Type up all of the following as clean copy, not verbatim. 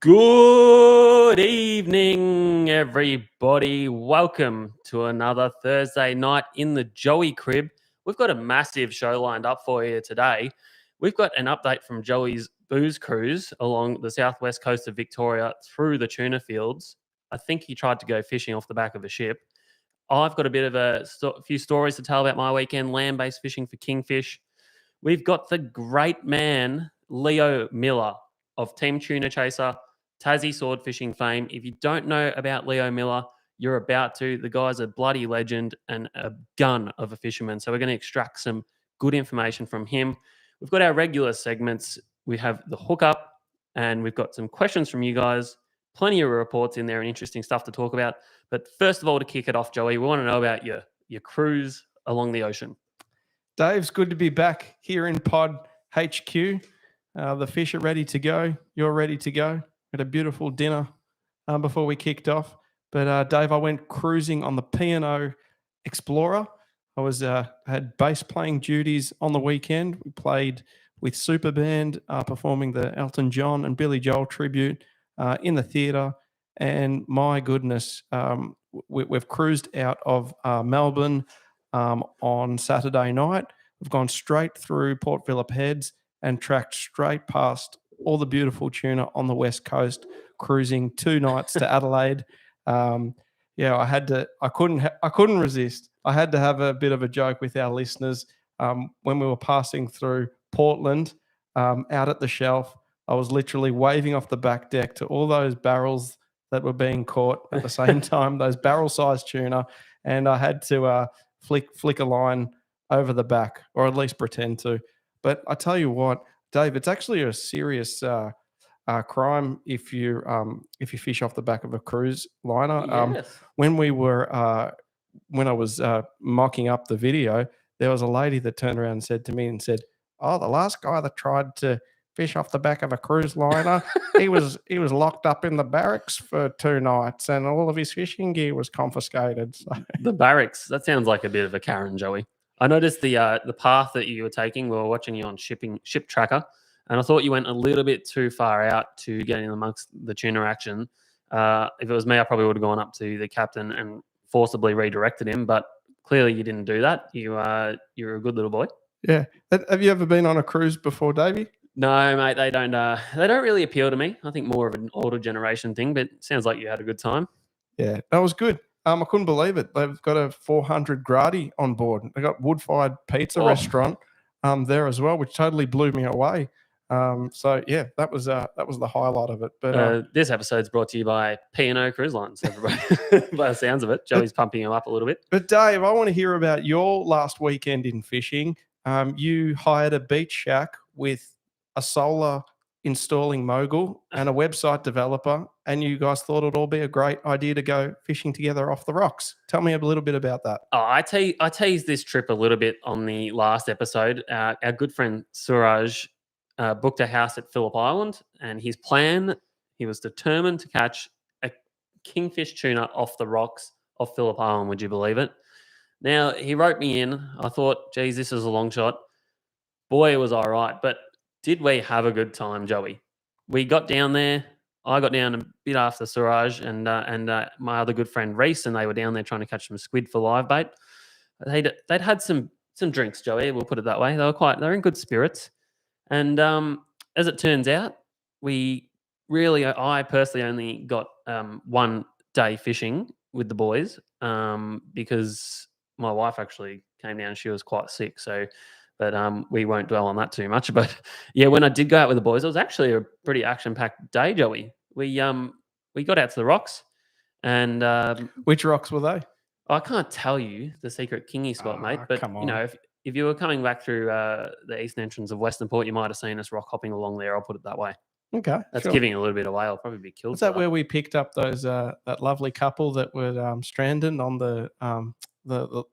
Good evening, everybody. Welcome to another Thursday night in the Joey crib. We've got a massive show lined up for you today. We've got an update from Joey's booze cruise along the southwest coast of Victoria through the tuna fields. I think he tried to go fishing off the back of a ship. I've got a bit of a few stories to tell about my weekend land-based fishing for kingfish. We've got the great man, Leo Miller of Team Choona Chaser, Tassie sword fishing fame. If you don't know about Leo Miller, you're about to. The guy's a bloody legend and a gun of a fisherman. So we're going to extract some good information from him. We've got our regular segments. We have the hookup, and we've got some questions from you guys. Plenty of reports in there and interesting stuff to talk about. But first of all, to kick it off, Joey, we want to know about your cruise along the ocean. Dave's good to be back here in Pod HQ. The fish are ready to go. You're ready to go. We had a beautiful dinner before we kicked off. But Dave, I went cruising on the P&O Explorer. I was had bass playing duties on the weekend. We played with Super Band, performing the Elton John and Billy Joel tribute in the theatre. And my goodness, we've cruised out of Melbourne on Saturday night. We've gone straight through Port Phillip Heads and tracked straight past all the beautiful tuna on the west coast, cruising 2 nights to Adelaide. I couldn't resist. I had to have a bit of a joke with our listeners when we were passing through Portland out at the shelf. I was literally waving off the back deck to all those barrels that were being caught at the same time, those barrel-sized tuna, and I had to flick a line over the back, or at least pretend to. But I tell you what, Dave, it's actually a serious crime if you fish off the back of a cruise liner. Yes. When I was mocking up the video, there was a lady that turned around and said to me, "Oh, the last guy that tried to fish off the back of a cruise liner, he was locked up in the barracks for 2 nights, and all of his fishing gear was confiscated." So. The barracks, that sounds like a bit of a Karen, Joey. I noticed the path that you were taking. We were watching you on Ship Tracker, and I thought you went a little bit too far out to get in amongst the tuna action. If it was me, I probably would have gone up to the captain and forcibly redirected him, but clearly you didn't do that. You're a good little boy. Yeah. Have you ever been on a cruise before, Davey? No, mate, they don't really appeal to me. I think more of an older generation thing, but it sounds like you had a good time. Yeah, that was good. I couldn't believe it. They've got a 400 Gradi on board. They got wood-fired pizza restaurant there as well, which totally blew me away. So yeah, that was the highlight of it. But this episode's brought to you by P&O Cruise Lines, everybody. By the sounds of it, Joey's pumping him up a little bit. But Dave, I want to hear about your last weekend in fishing. You hired a beach shack with a solar installing mogul and a website developer, and you guys thought it'd all be a great idea to go fishing together off the rocks. Tell me a little bit about that. Oh, I teased this trip a little bit on the last episode. Our good friend Suraj booked a house at Phillip Island, and his plan, he was determined to catch a kingfish tuna off the rocks off Phillip Island. Would you believe it? Now, he wrote me in. I thought, geez, this is a long shot. Boy, it was all right. But did we have a good time, Joey? We got down there. I got down a bit after Suraj and my other good friend Reese, and they were down there trying to catch some squid for live bait. They'd had some drinks, Joey. We'll put it that way. They're in good spirits. And as it turns out, I personally only got 1 day fishing with the boys because my wife actually came down. She was quite sick, but we won't dwell on that too much. But yeah, when I did go out with the boys, it was actually a pretty action-packed day, Joey. We got out to the rocks, and which rocks were they? I can't tell you the secret kingy spot, mate. But you know, if you were coming back through the eastern entrance of Western Port, you might have seen us rock hopping along there. I'll put it that way. Okay, that's giving a little bit away. I'll probably be killed. Was that where we picked up those that lovely couple that were stranded on the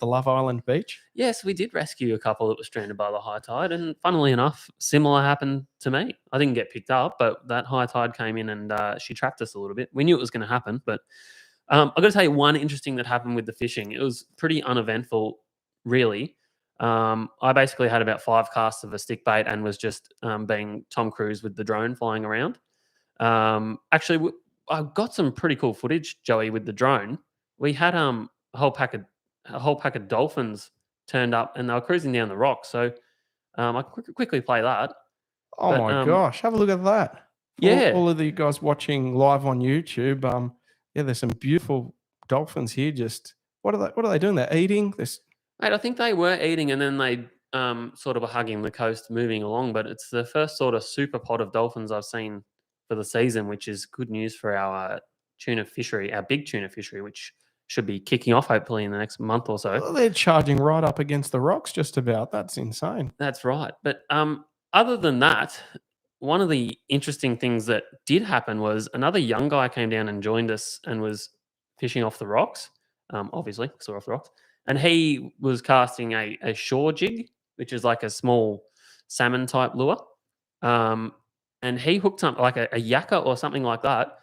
Love Island beach? Yes, we did rescue a couple that was stranded by the high tide, and funnily enough, similar happened to me. I didn't get picked up, but that high tide came in and she trapped us a little bit. We knew it was going to happen, but I've got to tell you one interesting that happened with the fishing. It was pretty uneventful, really. I basically had about 5 casts of a stick bait and was just being Tom Cruise with the drone flying around. Actually, I got some pretty cool footage, Joey, with the drone. We had a whole pack of dolphins turned up, and they were cruising down the rocks. So I quickly play that. Oh But my gosh, have a look at that. For yeah, all of you guys watching live on YouTube, yeah, there's some beautiful dolphins here. Just what are they doing? They're eating. This mate, I think they were eating, and then they sort of were hugging the coast, moving along. But it's the first sort of super pod of dolphins I've seen for the season, which is good news for our tuna fishery, our big tuna fishery, which should be kicking off hopefully in the next month or so. well, they're charging right up against the rocks. Just about. That's insane. That's right. But other than that, one of the interesting things that did happen was another young guy came down and joined us and was fishing off the rocks. Obviously, because we're off the rocks, and he was casting a shore jig, which is like a small salmon type lure. Um, and he hooked something like a yakka or something like that.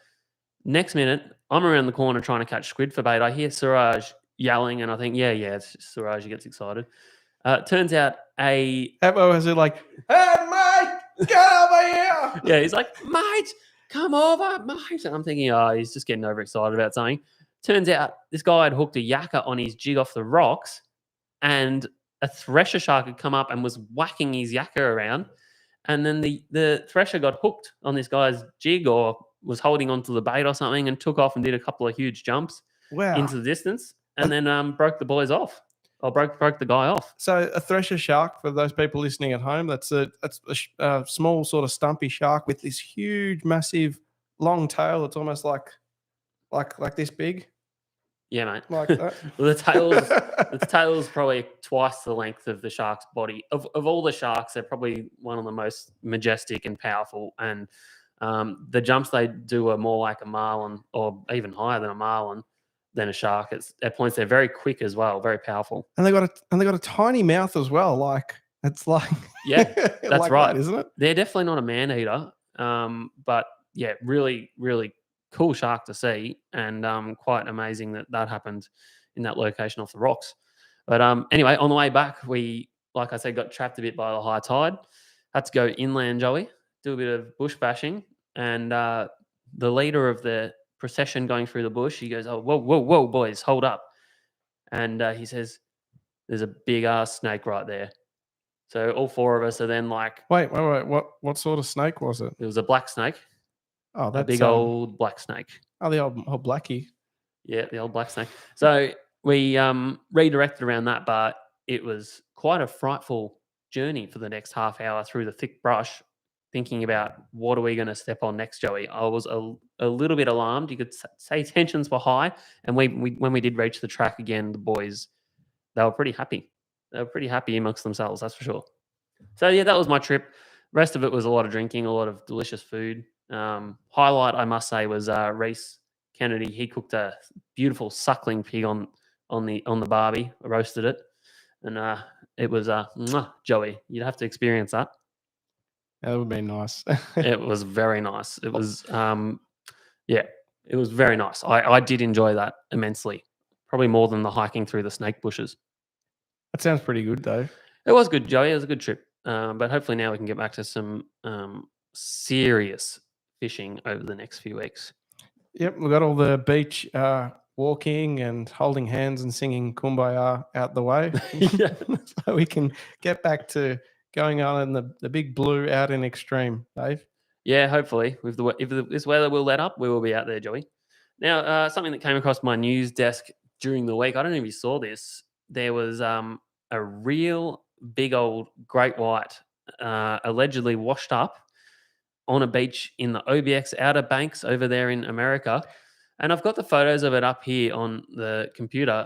Next minute, I'm around the corner trying to catch squid for bait. I hear Suraj yelling, and I think, yeah, it's just Suraj. He gets excited. Turns out Evo has it like, hey mate, get over here. yeah, he's like, mate, come over, mate. And I'm thinking, oh, he's just getting overexcited about something. Turns out this guy had hooked a yakka on his jig off the rocks, and a thresher shark had come up and was whacking his yakka around. And then the thresher got hooked on this guy's jig or was holding onto the bait or something and took off and did a couple of huge jumps Wow. into the distance and then broke the boys off. Or broke the guy off. So a thresher shark, for those people listening at home, that's a small sort of stumpy shark with this huge, massive, long tail. It's almost like this big, Yeah, mate. like that. Well, the tail's probably twice the length of the shark's body. Of all the sharks, they're probably one of the most majestic and powerful. And the jumps they do are more like a marlin, or even higher than a marlin than a shark. At points they're very quick as well, very powerful. And they got a tiny mouth as well. Like it's like Yeah, that's like right, that, isn't it? They're definitely not a man eater. But yeah, really, really cool shark to see, and quite amazing that happened in that location off the rocks. But anyway, on the way back, we, like I said, got trapped a bit by the high tide. Had to go inland, Joey, do a bit of bush bashing, and the leader of the procession going through the bush, he goes, "Oh, whoa, whoa, whoa, boys, hold up!" And he says, "There's a big ass snake right there." So all four of us are then like, Wait. What sort of snake was it? it was a black snake, Oh, a that's big old black snake. oh, the old blackie. Yeah, the old black snake. So we redirected around that, but it was quite a frightful journey for the next half hour through the thick brush, thinking about what are we going to step on next, Joey. I was a little bit alarmed. You could say tensions were high, and when we did reach the track again, the boys, they were pretty happy. They were pretty happy amongst themselves, that's for sure. So yeah, that was my trip. Rest of it was a lot of drinking, a lot of delicious food. Highlight, I must say, was Reese Kennedy. He cooked a beautiful suckling pig on the barbie, roasted it, and it was Joey. You'd have to experience that. That would be nice. It was very nice. It was yeah, it was very nice. I did enjoy that immensely. Probably more than the hiking through the snake bushes. That sounds pretty good though. It was good, Joey. It was a good trip. But hopefully now we can get back to some serious fishing over the next few weeks. Yep, we got all the beach walking and holding hands and singing Kumbaya out the way. Yeah. So we can get back to going on in the big blue out in extreme, Dave. Yeah, hopefully. If this weather will let up, we will be out there, Joey. Now, something that came across my news desk during the week, I don't know if you saw this. There was a real big old great white allegedly washed up on a beach in the OBX Outer Banks over there in America. And I've got the photos of it up here on the computer.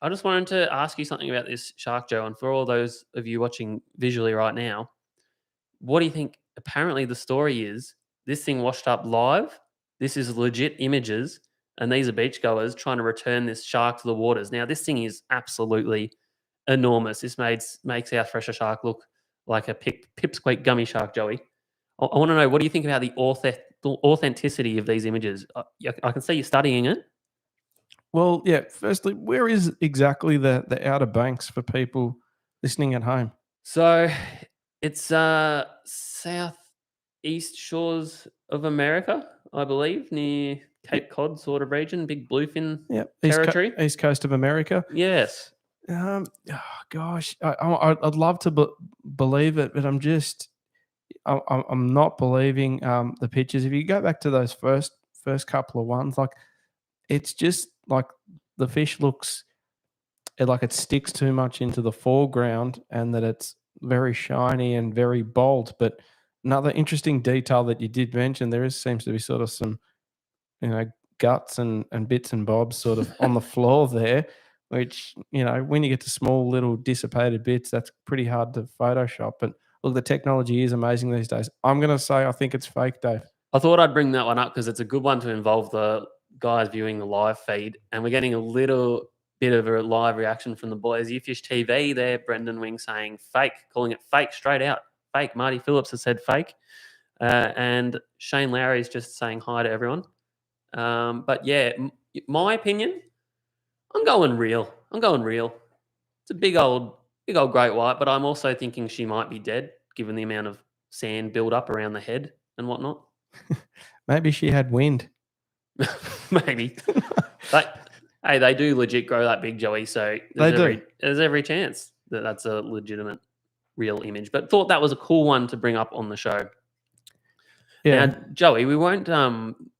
I just wanted to ask you something about this shark, Joe. And for all those of you watching visually right now, what do you think? Apparently, the story is this thing washed up live. This is legit images. And these are beachgoers trying to return this shark to the waters. Now, this thing is absolutely enormous. This makes our fresher shark look like a pipsqueak gummy shark, Joey. I want to know, what do you think about the authenticity of these images? I can see you studying it. Well, yeah. Firstly, where is exactly the Outer Banks for people listening at home? So it's east shores of America, I believe, near Cape Cod sort of region, big bluefin Yep. territory. East Coast of America. Yes. Oh, gosh, I'd love to believe it, but I'm not believing the pictures. If you go back to those first couple of ones, like it's just like the fish looks like it sticks too much into the foreground, and that it's very shiny and very bold. But another interesting detail that you did mention, seems to be sort of some, guts and bits and bobs sort of on the floor there, which, when you get to small little dissipated bits, that's pretty hard to Photoshop. But look, the technology is amazing these days. I'm going to say I think it's fake, Dave. I thought I'd bring that one up because it's a good one to involve the guys viewing the live feed. And we're getting a little bit of a live reaction from the boys. Ufish TV there, Brendan Wing saying fake, calling it fake straight out. Fake. Marty Phillips has said fake. And Shane Lowry's just saying hi to everyone. But yeah, my opinion, I'm going real. It's a big old great white, but I'm also thinking she might be dead given the amount of sand build up around the head and whatnot. Maybe she had wind. Maybe. But hey, they do legit grow that big, Joey. So there's every chance that that's a legitimate, real image. But thought that was a cool one to bring up on the show. Yeah. Now, Joey, we won't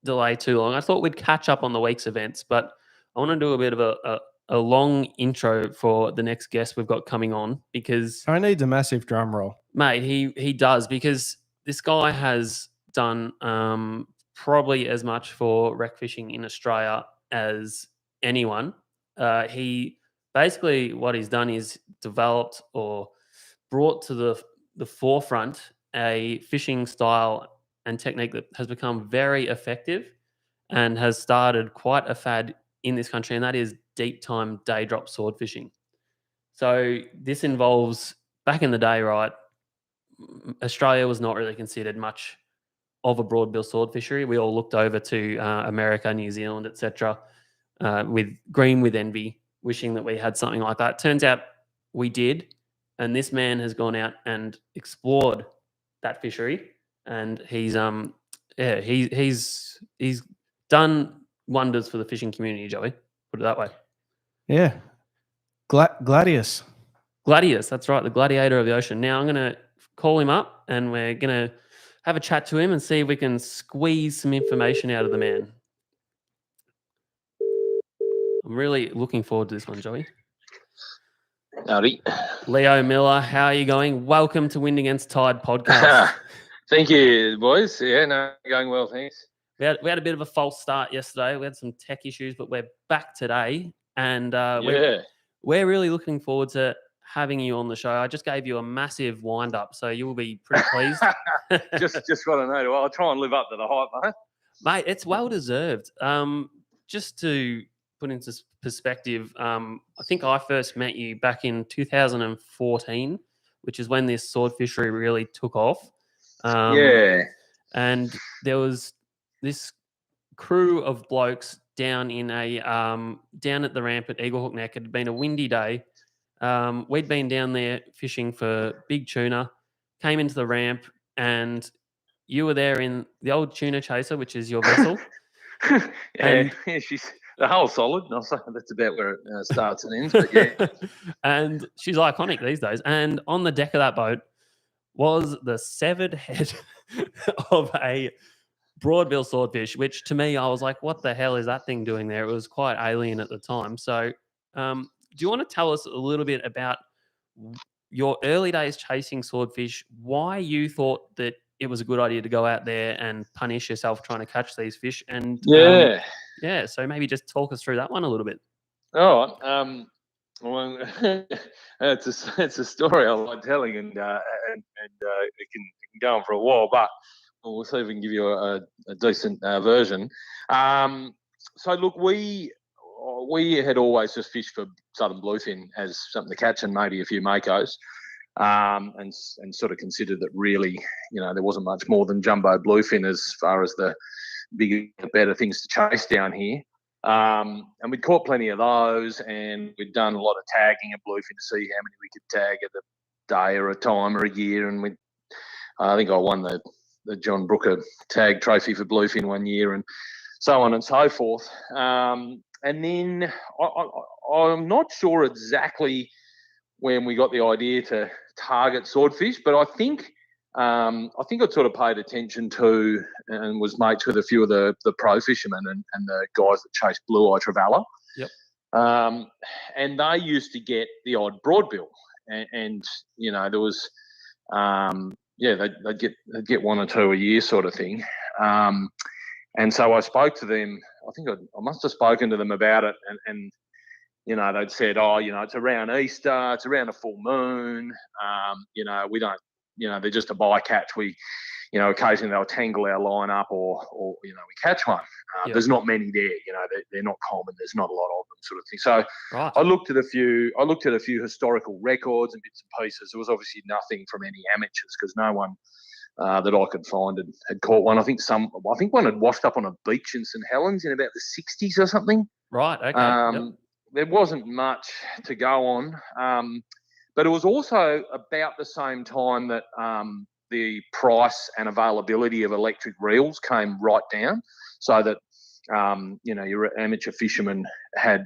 delay too long. I thought we'd catch up on the week's events, but I want to do a bit of a long intro for the next guest we've got coming on because I need a massive drum roll. Mate, he does, because this guy has done probably as much for wreck fishing in Australia as anyone. He basically, what he's done is developed or brought to the forefront a fishing style and technique that has become very effective and has started quite a fad in this country, and that is deep time day drop sword fishing. So this involves, back in the day, right, Australia was not really considered much of a broadbill sword fishery. We all looked over to America, New Zealand, etc., with green with envy, wishing that we had something like that. Turns out we did, and this man has gone out and explored that fishery, and he's done wonders for the fishing community, Joey. Put it that way. Yeah, Gladius. Gladius, that's right, the gladiator of the ocean. Now I'm going to call him up and we're going to have a chat to him and see if we can squeeze some information out of the man. I'm really looking forward to this one, Joey. Howdy. Leo Miller, how are you going? Welcome to Wind Against Tide podcast. Thank you, boys. Yeah, no, going well, thanks. We had a bit of a false start yesterday. We had some tech issues, but we're back today. And we're really looking forward to having you on the show. I just gave you a massive wind up, so you will be pretty pleased. just want to know. I'll try and live up to the hype, mate. It's well deserved. Just to put into perspective, I think I first met you back in 2014, which is when this sword fishery really took off. Yeah. And there was this crew of blokes down in a down at the ramp at Eagle Hook Neck. It had been a windy day. We'd been down there fishing for big tuna, came into the ramp, and you were there in the old Choona Chaser, which is your vessel. Yeah, she's the whole solid. I'll say that's about where it starts and ends, but yeah. And she's iconic these days. And on the deck of that boat was the severed head of a broadbill swordfish, which to me, I was like, what the hell is that thing doing there? It was quite alien at the time. So do you want to tell us a little bit about your early days chasing swordfish, why you thought that it was a good idea to go out there and punish yourself trying to catch these fish? And so maybe just talk us through that one a little bit. All right. Well, it's a story I like telling, and it can go on for a while, but we'll see if we can give you a decent version. So look, we had always just fished for southern bluefin as something to catch, and maybe a few makos, and sort of considered that really, there wasn't much more than jumbo bluefin as far as the bigger, better things to chase down here. And we'd caught plenty of those, and we'd done a lot of tagging of bluefin to see how many we could tag at a day or a time or a year. And I think I won the the John Brooker tag trophy for bluefin one year, and so on and so forth. And then I'm not sure exactly when we got the idea to target swordfish, but I think I'd sort of paid attention to and was mates with a few of the pro fishermen and the guys that chase blue eye trevally. Yep. And they used to get the odd broadbill, and there was, they'd get one or two a year sort of thing. And so I spoke to them. I think I must have spoken to them about it, and they'd said, it's around Easter, it's around a full moon. We don't, they're just a bycatch. We, occasionally they'll tangle our line up or we catch one. Yep. There's not many there, they're not common. There's not a lot of them, sort of thing. So right. I looked at a few historical records and bits and pieces. There was obviously nothing from any amateurs because no one that I could find had caught one. I think one had washed up on a beach in St Helens in about the 60s or something. Right. Okay. Yep. There wasn't much to go on, but it was also about the same time that the price and availability of electric reels came right down, so that your amateur fishermen had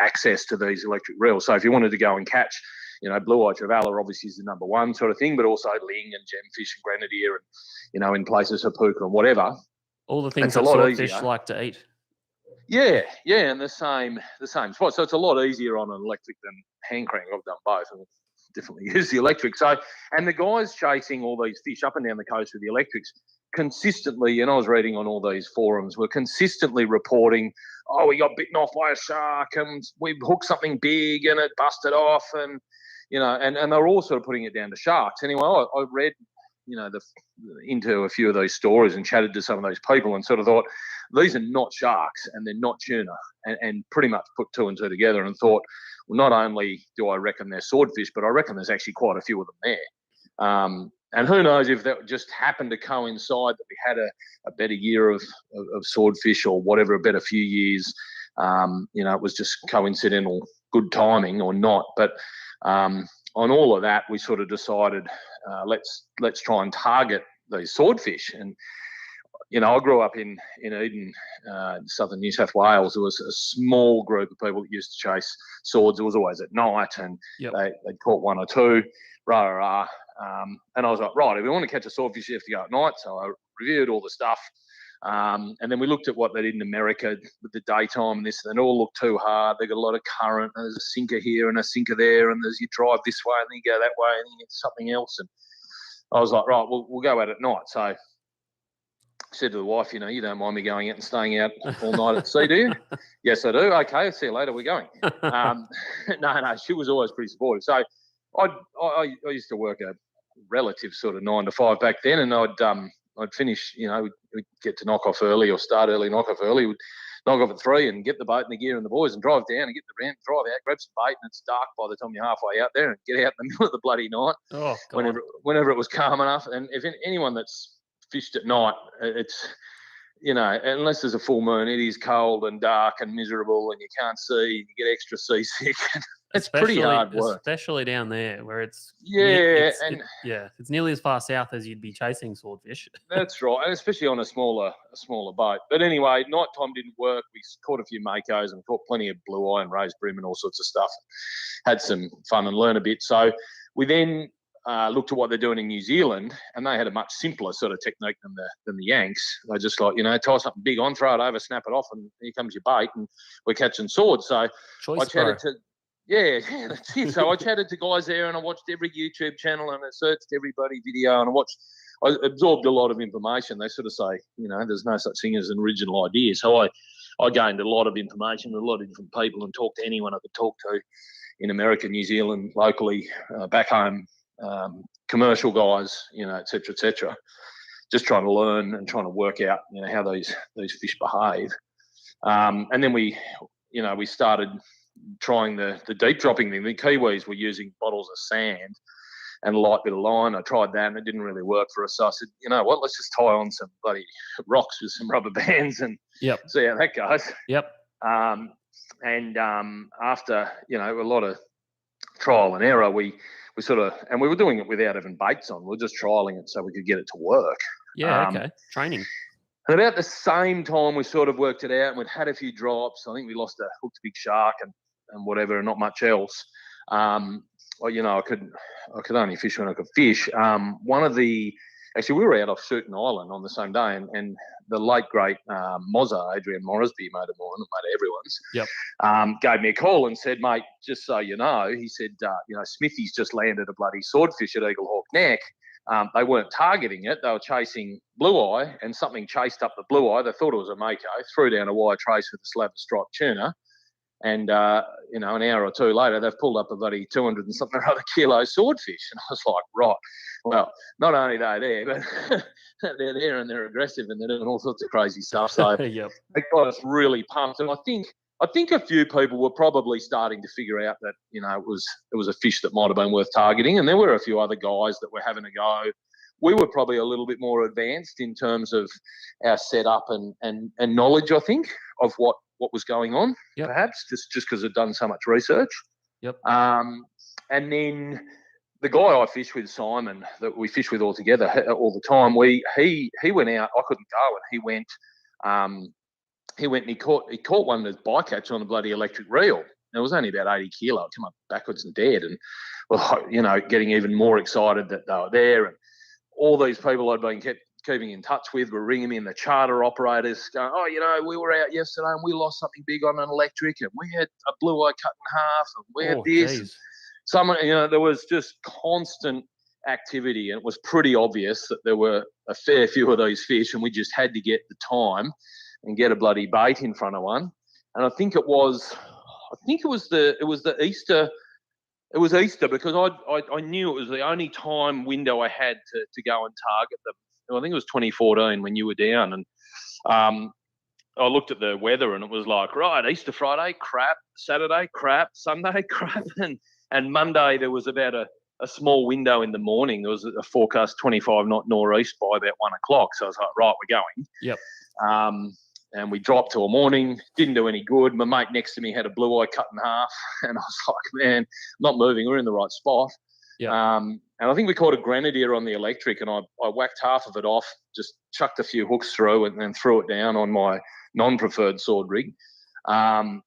access to these electric reels. So if you wanted to go and catch, blue eye trevally obviously is the number one sort of thing, but also ling and gemfish and grenadier and in places hookup and whatever. All the things that swordfish like to eat. Yeah, and the same spot. So it's a lot easier on an electric than hand crank. I've done both and definitely use the electric. So, and the guys chasing all these fish up and down the coast with the electrics consistently, and I was reading on all these forums, were consistently reporting, we got bitten off by a shark and we hooked something big and it busted off, and and they're all sort of putting it down to sharks. Anyway, I read into a few of those stories and chatted to some of those people and sort of thought, these are not sharks and they're not tuna, and pretty much put two and two together and thought, well, not only do I reckon they're swordfish, but I reckon there's actually quite a few of them there. And who knows if that just happened to coincide that we had a better year of swordfish or whatever, a better few years. It was just coincidental good timing or not. But on all of that, we sort of decided, let's try and target these swordfish. And I grew up in Eden, southern New South Wales. There was a small group of people that used to chase swords. It was always at night, and they'd caught one or two, and I was like, right, if we want to catch a swordfish, you have to go at night. So I reviewed all the stuff, and then we looked at what they did in America with the daytime and this, and it all looked too hard. They got a lot of current, and there's a sinker here and a sinker there, and there's you drive this way and then you go that way and then you get something else. And I was like, right, we'll go out at night. So I said to the wife, you don't mind me going out and staying out all night at sea, do you? Yes, I do. Okay, see you later. We're going. No, she was always pretty supportive. So I used to work a relative sort of 9 to 5 back then, and I'd finish, we'd get to knock off early or start early, knock off early. We'd knock off at 3 and get the boat and the gear and the boys and drive down and get the ramp, drive out, grab some bait, and it's dark by the time you're halfway out there, and get out in the middle of the bloody night. Oh, God. Whenever it was calm enough. And if anyone that's fished at night, it's, unless there's a full moon, it is cold and dark and miserable, and you can't see, you get extra seasick. It's pretty hard work, especially down there where it's it's nearly as far south as you'd be chasing swordfish. That's right, and especially on a smaller boat. But anyway, nighttime didn't work. We caught a few makos and caught plenty of blue eye and raised brim and all sorts of stuff. Had some fun and learn a bit. So we then looked at what they're doing in New Zealand, and they had a much simpler sort of technique than the Yanks. They just tie something big on, throw it over, snap it off, and here comes your bait, and we're catching swords. So I chatted to. Yeah, that's it. So I chatted to guys there, and I watched every YouTube channel, and I searched everybody video, and I absorbed a lot of information. They sort of say, there's no such thing as an original idea. So I gained a lot of information with a lot of different people and talked to anyone I could talk to in America, New Zealand, locally, back home, commercial guys, et cetera, just trying to learn and trying to work out, how these fish behave. And then we started trying the deep dropping thing. The Kiwis were using bottles of sand and a light bit of line. I tried that and it didn't really work for us. So I said, you know what, let's just tie on some bloody rocks with some rubber bands and see how that goes. Yep. After, a lot of trial and error, we and we were doing it without even baits on. We were just trialing it so we could get it to work. Yeah, okay. Training. And about the same time, we sort of worked it out, and we'd had a few drops. I think we hooked a big shark and whatever, and not much else. Well, I could only fish when I could fish. Actually, we were out off Shooting Island on the same day, and the late great Mozza, Adrian Moresby, mate of mine, mate of everyone's, gave me a call and said, mate, just so you know, he said, Smithy's just landed a bloody swordfish at Eagle Hawk Neck. They weren't targeting it. They were chasing blue eye, and something chased up the blue eye. They thought it was a mako, threw down a wire trace with a slab of striped tuna. And, an hour or two later, they've pulled up a bloody 200 and something or other kilo swordfish. And I was like, right, well, not only are they there, but they're there and they're aggressive and they're doing all sorts of crazy stuff. So Yep. it got us really pumped. And I think a few people were probably starting to figure out that, it was a fish that might have been worth targeting. And there were a few other guys that were having a go. We were probably a little bit more advanced in terms of our setup and knowledge, I think, of what was going on, perhaps, just because I'd done so much research. Yep. And then the guy I fish with, Simon, that we fish with all together all the time, he went out. I couldn't go, and he went and he caught one of his bycatch on a bloody electric reel. It was only about 80 kilo. It came up backwards and dead. And, well, getting even more excited that they were there. And all these people I'd been keeping in touch with were ringing me, and the charter operators going, oh, we were out yesterday and we lost something big on an electric, and we had a blue eye cut in half, and we had this. Geez. Someone, there was just constant activity, and it was pretty obvious that there were a fair few of these fish, and we just had to get the time and get a bloody bait in front of one. And I think it was the Easter. It was Easter because I knew it was the only time window I had to go and target them. I think it was 2014 when you were down, and I looked at the weather, and it was like, right, Easter Friday, crap, Saturday, crap, Sunday, crap, and Monday there was about a small window in the morning. There was a forecast 25 knot nor'east by about 1 o'clock. So I was like, right, we're going. Yep. And we dropped till morning, didn't do any good. My mate next to me had a blue eye cut in half, and I was like, man, not moving. We're in the right spot. Yeah. And I think we caught a grenadier on the electric, and I whacked half of it off, just chucked a few hooks through, and then threw it down on my non-preferred sword rig. And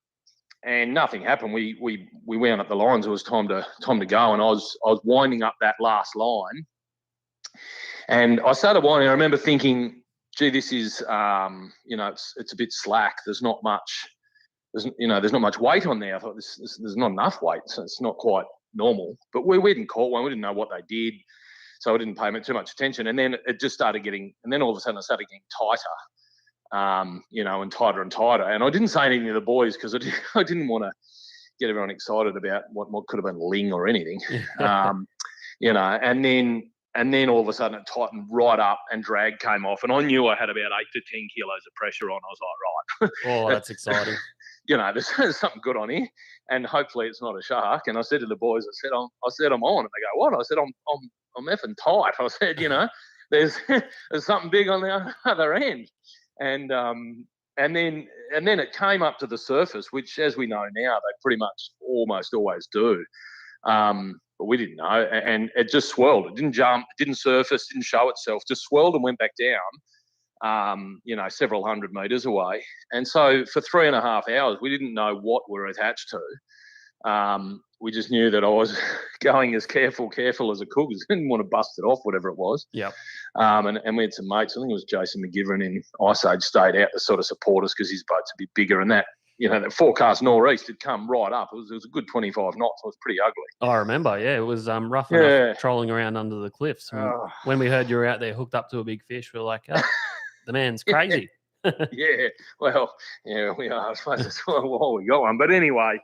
nothing happened. We wound up the lines. It was time to go, and I was winding up that last line, and I started winding. I remember thinking, gee, this is it's a bit slack. There's not much. There's not much weight on there. I thought there's not enough weight, so it's not quite normal. But we didn't caught one. We didn't know what they did, so I didn't pay too much attention. And then it just started getting, and then all of a sudden it started getting tighter, and tighter and tighter. And I didn't say anything to the boys because I didn't want to get everyone excited about what could have been ling or anything, And then all of a sudden it tightened right up, and drag came off, and I knew I had about 8 to 10 kilos of pressure on. I was like, right. Oh, that's exciting. There's something good on here, and hopefully it's not a shark. And I said to the boys, I said I'm on, and they go, what? I said I'm effing tight. I said, there's something big on the other end, and then it came up to the surface, which, as we know now, they pretty much almost always do. But we didn't know, and it just swirled. It didn't jump, it didn't surface, didn't show itself, just swirled and went back down, several hundred metres away. And so for 3.5 hours, we didn't know what we're attached to. We just knew that I was going as careful as I could, because I didn't want to bust it off, whatever it was. Yeah. And we had some mates, I think it was Jason McGivern in Ice Age, stayed out to sort of support us because his boat's a bit bigger, and that. That forecast nor'east had come right up. It was a good 25 knots. It was pretty ugly. I remember, yeah. It was rough enough trolling around under the cliffs. When we heard you were out there hooked up to a big fish, we were like, oh, the man's crazy. Yeah, well, yeah, we are. I suppose that's why we got one. But anyway,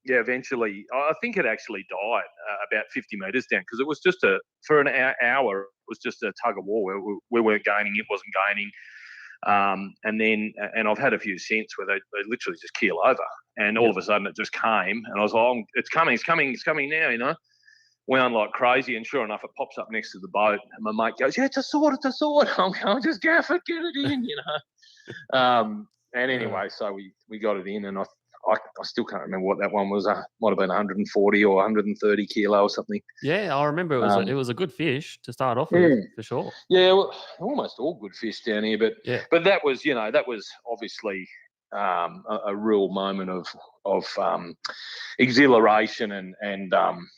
eventually, I think it actually died about 50 metres down, because it was just for an hour, it was just a tug of war where we weren't gaining, it wasn't gaining. And I've had a few since where they literally just keel over, and all of a sudden it just came, and I was like, oh, it's coming now, wound like crazy, and sure enough, it pops up next to the boat, and my mate goes, yeah, it's a sword. I'm going, just gaff it, get it in, And anyway, so we got it in, and I I still can't remember what that one was. Might have been 140 or 130 kilo or something. Yeah, I remember it was a good fish to start off with, for sure. Yeah, well, almost all good fish down here, but that was obviously a real moment of exhilaration and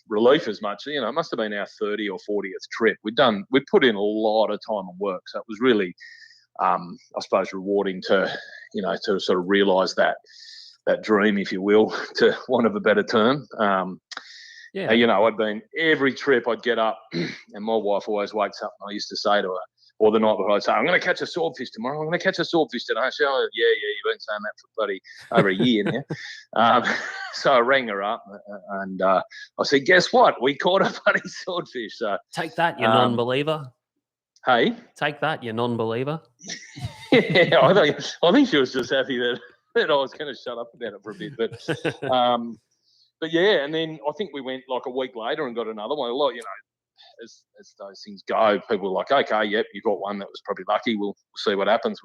relief as much. You know, it must have been our 30th or 40th trip. We'd put in a lot of time and work, so it was really, I suppose, rewarding to sort of realise that dream, if you will, to want of a better term. I'd been every trip I'd get up, and my wife always wakes up, and I used to say to her, or the night before, I'd say, I'm going to catch a swordfish tomorrow. I'm going to catch a swordfish today. She goes, yeah, you've been saying that for bloody over a year now. So I rang her up, and I said, guess what? We caught a bloody swordfish. So take that, you non-believer. Hey? Take that, you non-believer. Yeah, I think she was just happy that I was going to shut up about it for a bit. But yeah, and then I think we went like a week later and got another one. A lot, as those things go, people were like, okay, yep, you got one that was probably lucky. We'll see what happens.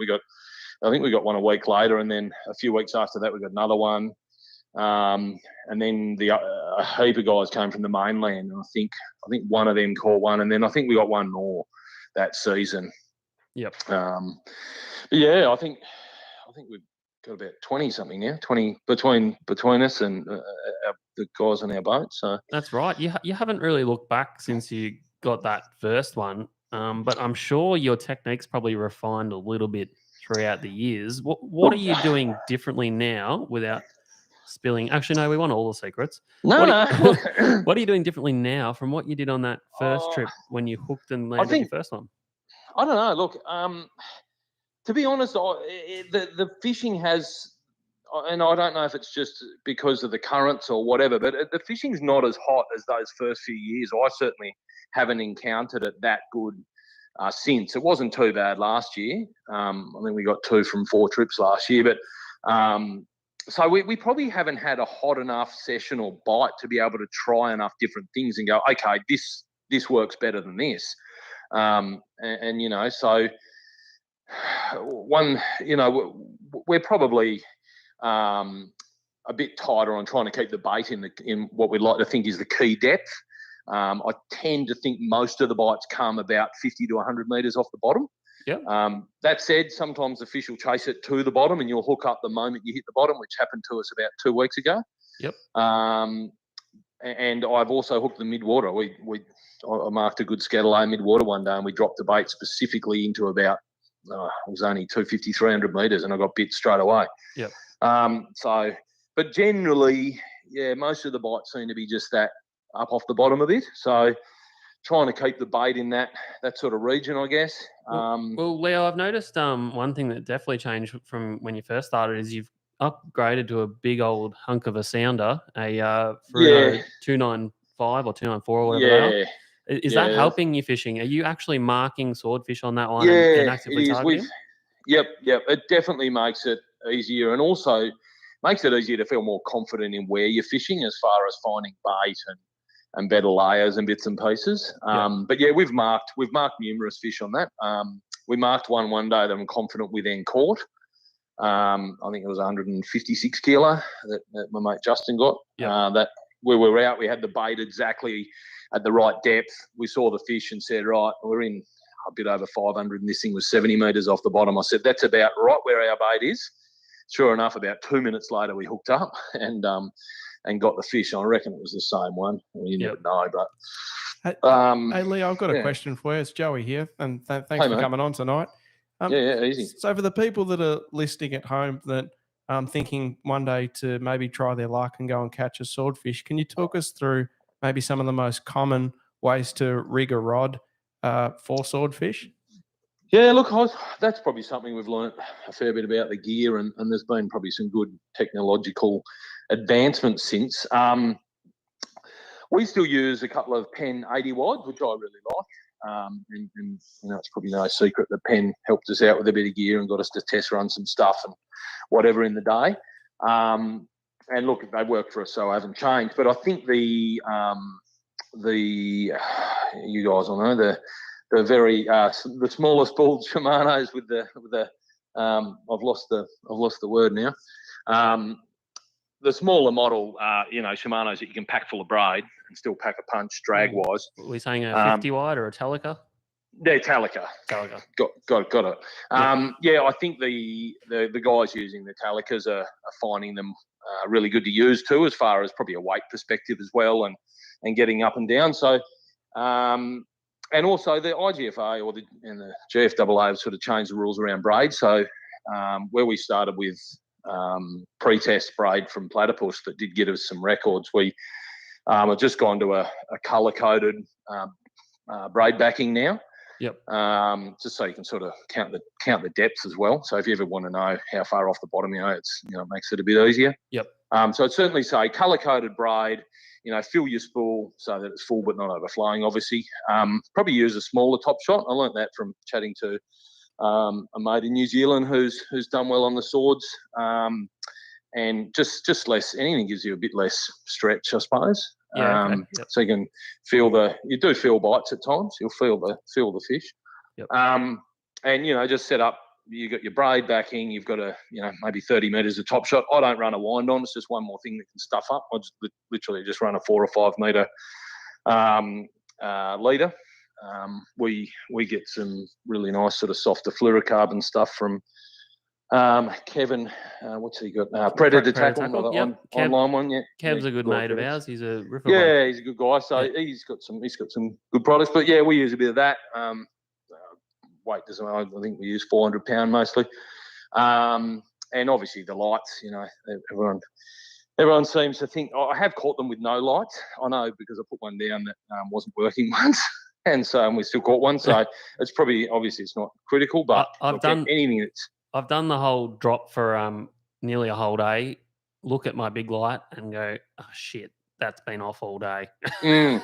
I think we got one a week later, and then a few weeks after that, we got another one. And then a heap of guys came from the mainland, and I think one of them caught one, and then I think we got one more that season. Yep. But yeah, I think we've got about 20 something now, 20 between us and the guys on our boat. So that's right. You haven't really looked back since you got that first one, but I'm sure your technique's probably refined a little bit throughout the years. What are you doing differently now without spilling? Actually, no, we want all the secrets. No. What are you doing differently now from what you did on that first trip when you hooked and landed your first one? I don't know. Look, to be honest, the fishing has, and I don't know if it's just because of the currents or whatever, but the fishing's not as hot as those first few years. I certainly haven't encountered it that good since. It wasn't too bad last year. I think we got 2 from 4 trips last year, but so we probably haven't had a hot enough session or bite to be able to try enough different things and go, okay, this works better than this. So one, we're probably a bit tighter on trying to keep the bait in what we'd like to think is the key depth. I tend to think most of the bites come about 50 to 100 metres off the bottom. Yep. That said, sometimes the fish will chase it to the bottom and you'll hook up the moment you hit the bottom, which happened to us about 2 weeks ago. Yep. And I've also hooked the mid-water. I marked a good scatterlay mid-water one day, and we dropped the bait specifically into about, it was only 250, 300 metres, and I got bit straight away. Yep. But generally, yeah, most of the bites seem to be just that up off the bottom a bit. So trying to keep the bait in that sort of region, I guess. Well, Leo, I've noticed one thing that definitely changed from when you first started is you've upgraded to a big old hunk of a sounder, a Fruto 295 or 294 or whatever they are. Is that helping you fishing? Are you actually marking swordfish on that one and actively targeting? Yep. It definitely makes it easier, and also makes it easier to feel more confident in where you're fishing as far as finding bait and better layers and bits and pieces. But yeah, we've marked numerous fish on that. We marked one day that I'm confident we then caught. I think it was 156 kilo that my mate Justin got. That where we were out, we had the bait exactly at the right depth. We saw the fish and said, right, we're in a bit over 500 and this thing was 70 metres off the bottom. I said, that's about right where our bait is. Sure enough, about 2 minutes later, we hooked up and got the fish. I reckon it was the same one. You never know, but... Hey, Lee, I've got a question for you. It's Joey here, and thanks for coming on tonight. Easy. So for the people that are listening at home that thinking one day to maybe try their luck and go and catch a swordfish, can you talk us through maybe some of the most common ways to rig a rod for swordfish? Yeah, look, that's probably something we've learnt a fair bit about the gear, and there's been probably some good technological advancements since. We still use a couple of Penn 80 wads, which I really like. And it's probably no secret that Penn helped us out with a bit of gear and got us to test run some stuff and whatever in the day. And look, they work for us, so I haven't changed. But I think the you guys will know the very the smallest balled Shimano's with the I've lost the word now. the smaller model, Shimano's that you can pack full of braid and still pack a punch drag wise. Are we saying a 50 wide or a Telica? They're Telica. Telica. Got it. I think the guys using the Telicas are finding them really good to use too, as far as probably a weight perspective as well, and getting up and down. So, and also the IGFA and the GFAA have sort of changed the rules around braid. So, where we started with pre-test braid from Platypus that did get us some records, we have just gone to a colour-coded braid backing now. Yep. Just so you can sort of count the depths as well. So if you ever want to know how far off the bottom, it makes it a bit easier. Yep. So I'd certainly say colour-coded braid. Fill your spool so that it's full but not overflowing. Obviously, probably use a smaller top shot. I learnt that from chatting to a mate in New Zealand who's done well on the swords. And just less. Anything gives you a bit less stretch, I suppose. Yeah. Okay. Yep. So you can feel you do feel bites at times. You'll feel the fish. Yep. And just set up. You got your braid backing. You've got maybe 30 meters of top shot. I don't run a wind on. It's just one more thing that can stuff up. I literally just run a 4 or 5 meter leader. We get some really nice sort of softer fluorocarbon stuff from Kevin, what's he got? Predator Tackle, online one. Yeah, Kev's a good mate of ours. He's a ripper. Yeah, he's a good guy. So he's got some good products. But yeah, we use a bit of that. Weight doesn't matter. I think we use 400 pound mostly. And obviously the lights. Everyone seems to think I have caught them with no lights. I know because I put one down that wasn't working once. And we still caught one. So it's probably obviously it's not critical, but I've done anything that's. I've done the whole drop for nearly a whole day. Look at my big light and go, oh shit, that's been off all day. Yeah,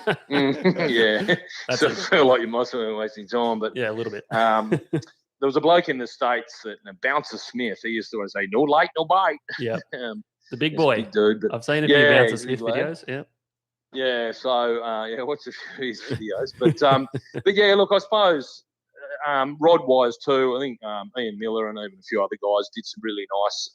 so I feel like you must have been wasting time, but yeah, a little bit. There was a bloke in the States that Bouncer Smith. He used to always say, "No light, no bite." Yeah, the big boy, big dude. But I've seen a few Bouncer Smith videos. Yeah. Yeah, so watch a few of his videos, but yeah, look, I suppose rod wise too. I think Ian Miller and even a few other guys did some really nice,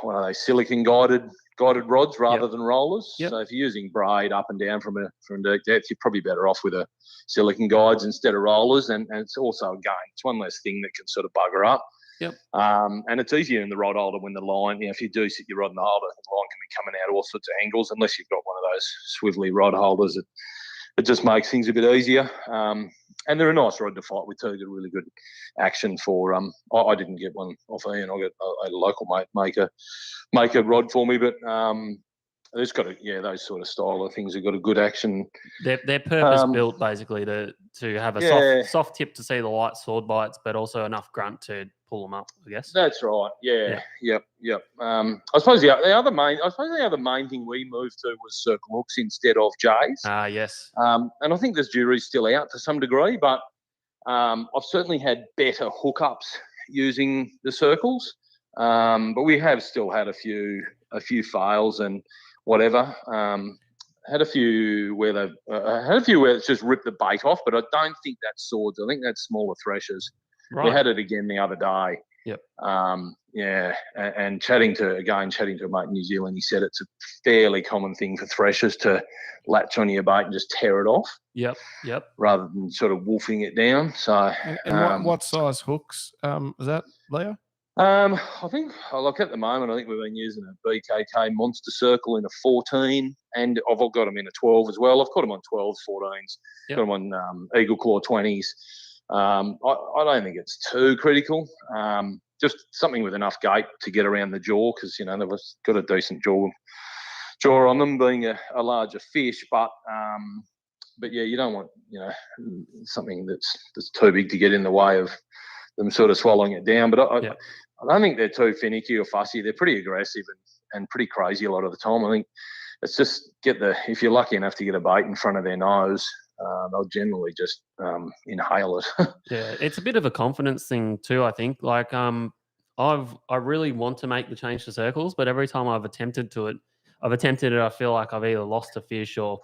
what are they, silicon guided rods rather than rollers. Yep. So if you're using braid up and down from deep depth, you're probably better off with a silicon guides instead of rollers. And it's also again, it's one less thing that can sort of bugger up. Yep. And it's easier in the rod holder when the line, if you do sit your rod in the holder, the line can be coming out all sorts of angles, unless you've got one of those swivelly rod holders. It just makes things a bit easier. And they're a nice rod to fight with too. They're really good action for. I didn't get one off Ian. I had a local mate make a rod for me, but it's got those sort of style of things have got a good action. They're purpose built basically to have a soft tip to see the light sword bites, but also enough grunt to pull them up, I guess. That's right. Yeah. Yep. I suppose the other main thing we moved to was circle hooks instead of J's. Yes. And I think this jury's still out to some degree, but I've certainly had better hookups using the circles. But we have still had a few fails and whatever. Had a few where it's just ripped the bait off, but I don't think that's swords. I think that's smaller threshers. Right. We had it again the other day. Yep. And chatting to a mate in New Zealand, he said it's a fairly common thing for threshers to latch onto your bait and just tear it off. Yep. Rather than sort of wolfing it down. So. And what size hooks is that, Leo? I think, at the moment, I think we've been using a BKK Monster Circle in a 14, and I've got them in a 12 as well. I've caught them on 12s, 14s, got them on Eagle Claw 20s. I don't think it's too critical. Just something with enough gate to get around the jaw, because they've got a decent jaw on them, being a larger fish. But yeah, you don't want something that's too big to get in the way of them sort of swallowing it down. But I don't think they're too finicky or fussy. They're pretty aggressive and pretty crazy a lot of the time. I think it's just if you're lucky enough to get a bait in front of their nose, they'll generally just inhale it. Yeah, it's a bit of a confidence thing too, I think. Like I really want to make the change to circles, but every time I've attempted it, I feel like I've either lost a fish or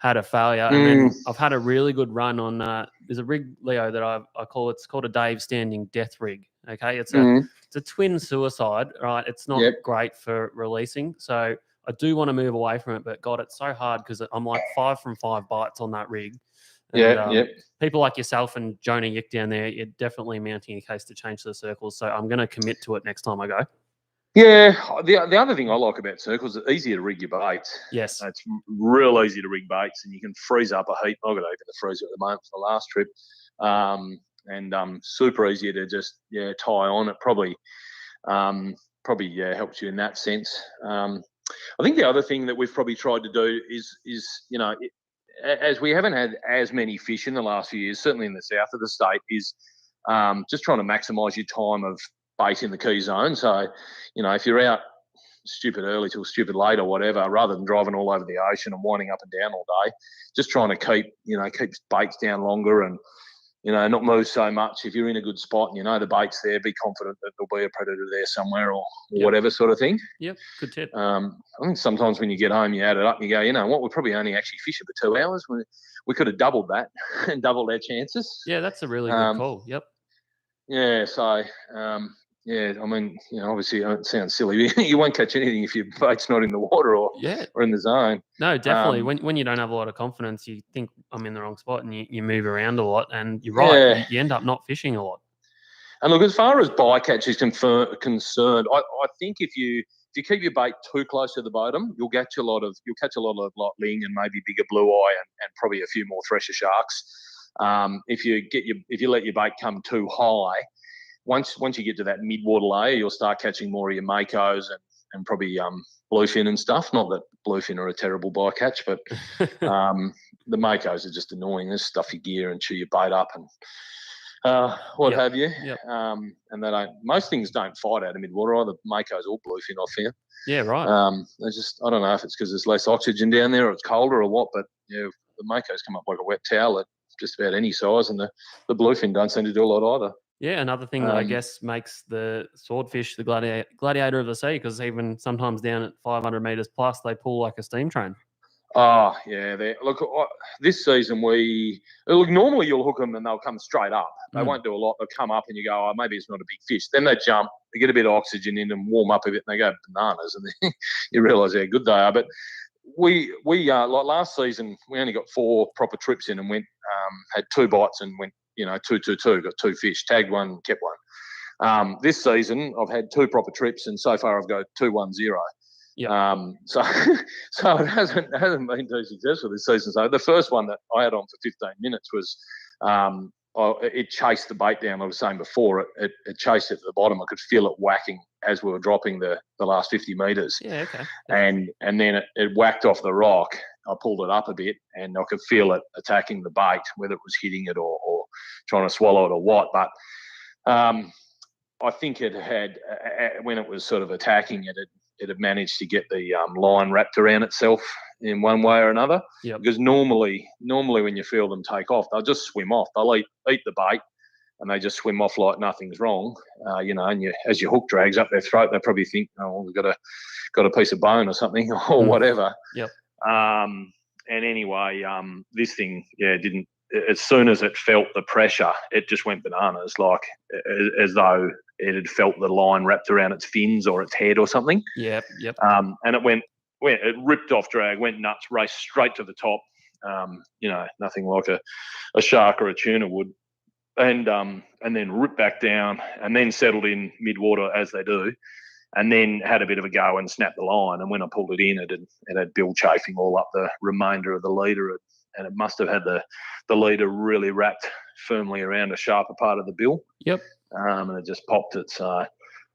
had a failure, and then I've had a really good run on. There's a rig, Leo, that I call it's called a Dave Standing Death Rig. Okay, it's a twin suicide. Right, it's not great for releasing, so I do want to move away from it. But God, it's so hard because I'm like 5 from 5 bites on that rig. And, people like yourself and Jonah Yick down there, you're definitely mounting a case to change the circles. So I'm going to commit to it next time I go. Yeah, the other thing I like about circles, it's easier to rig your baits. Yes. It's real easy to rig baits, and you can freeze up a heap. I've got to open the freezer at the moment for the last trip. And super easy to just tie on. It probably helps you in that sense. I think the other thing that we've probably tried to do is as we haven't had as many fish in the last few years, certainly in the south of the state, is just trying to maximise your time of bait in the key zone. So, if you're out stupid early till stupid late or whatever, rather than driving all over the ocean and winding up and down all day, just trying to keep baits down longer and, not move so much. If you're in a good spot and the bait's there, be confident that there'll be a predator there somewhere or whatever sort of thing. Yep, good tip. I think sometimes when you get home, you add it up and you go, you know what, we're probably only actually fishing for 2 hours. We could have doubled that and doubled our chances. Yeah, that's a really good call. Yep. Yeah, so, I mean, obviously it sounds silly. You won't catch anything if your bait's not in the water or in the zone. No, definitely. When you don't have a lot of confidence, you think I'm in the wrong spot and you move around a lot, and you're right. Yeah. You end up not fishing a lot. And look, as far as bycatch is concerned, I think if you keep your bait too close to the bottom, you'll catch a lot of like ling and maybe bigger blue eye and probably a few more thresher sharks. If you let your bait come too high, once you get to that mid-water layer, you'll start catching more of your makos and probably bluefin and stuff. Not that bluefin are a terrible bycatch, but the makos are just annoying. They stuff your gear and chew your bait up and have you. Yep. And most things don't fight out of mid-water, either makos or bluefin, I found. Yeah, right. I don't know if it's because there's less oxygen down there or it's colder or what, but the makos come up like a wet towel at just about any size, and the bluefin don't seem to do a lot either. Yeah, another thing that I guess makes the swordfish the gladiator of the sea, because even sometimes down at 500 metres plus, they pull like a steam train. Oh, yeah. Look, this season normally you'll hook them and they'll come straight up. They won't do a lot. They'll come up and you go, oh, maybe it's not a big fish. Then they jump, they get a bit of oxygen in them, warm up a bit, and they go bananas, and then you realise how good they are. But we like last season, we only got 4 proper trips in and had 2 bites and went, 2-2-2, got 2 fish, tagged one, kept one. This season, I've had 2 proper trips, and so far I've got 2-1-0. Yeah. So it hasn't been too successful this season. So the first one that I had on for 15 minutes was it chased the bait down. I was saying before, it chased it to the bottom. I could feel it whacking as we were dropping the last 50 metres. Yeah, okay. And then it whacked off the rock. I pulled it up a bit and I could feel it attacking the bait, whether it was hitting it or trying to swallow it or what. But I think it had, when it was sort of attacking it, it had managed to get the line wrapped around itself in one way or another. Yep. Because normally when you feel them take off, they'll just swim off. They'll eat the bait and they just swim off like nothing's wrong. And as your hook drags up their throat, they probably think, oh, well, we've got a piece of bone or something or whatever. Yep. And anyway, this thing, didn't. As soon as it felt the pressure, it just went bananas, like as though it had felt the line wrapped around its fins or its head or something. Yep. And it ripped off drag, went nuts, raced straight to the top. Nothing like a shark or a tuna would. And then ripped back down and then settled in mid-water as they do. And then had a bit of a go and snapped the line. And when I pulled it in, it had bill chafing all up the remainder of the leader. And it must have had the leader really wrapped firmly around a sharper part of the bill. Yep. And it just popped it. So it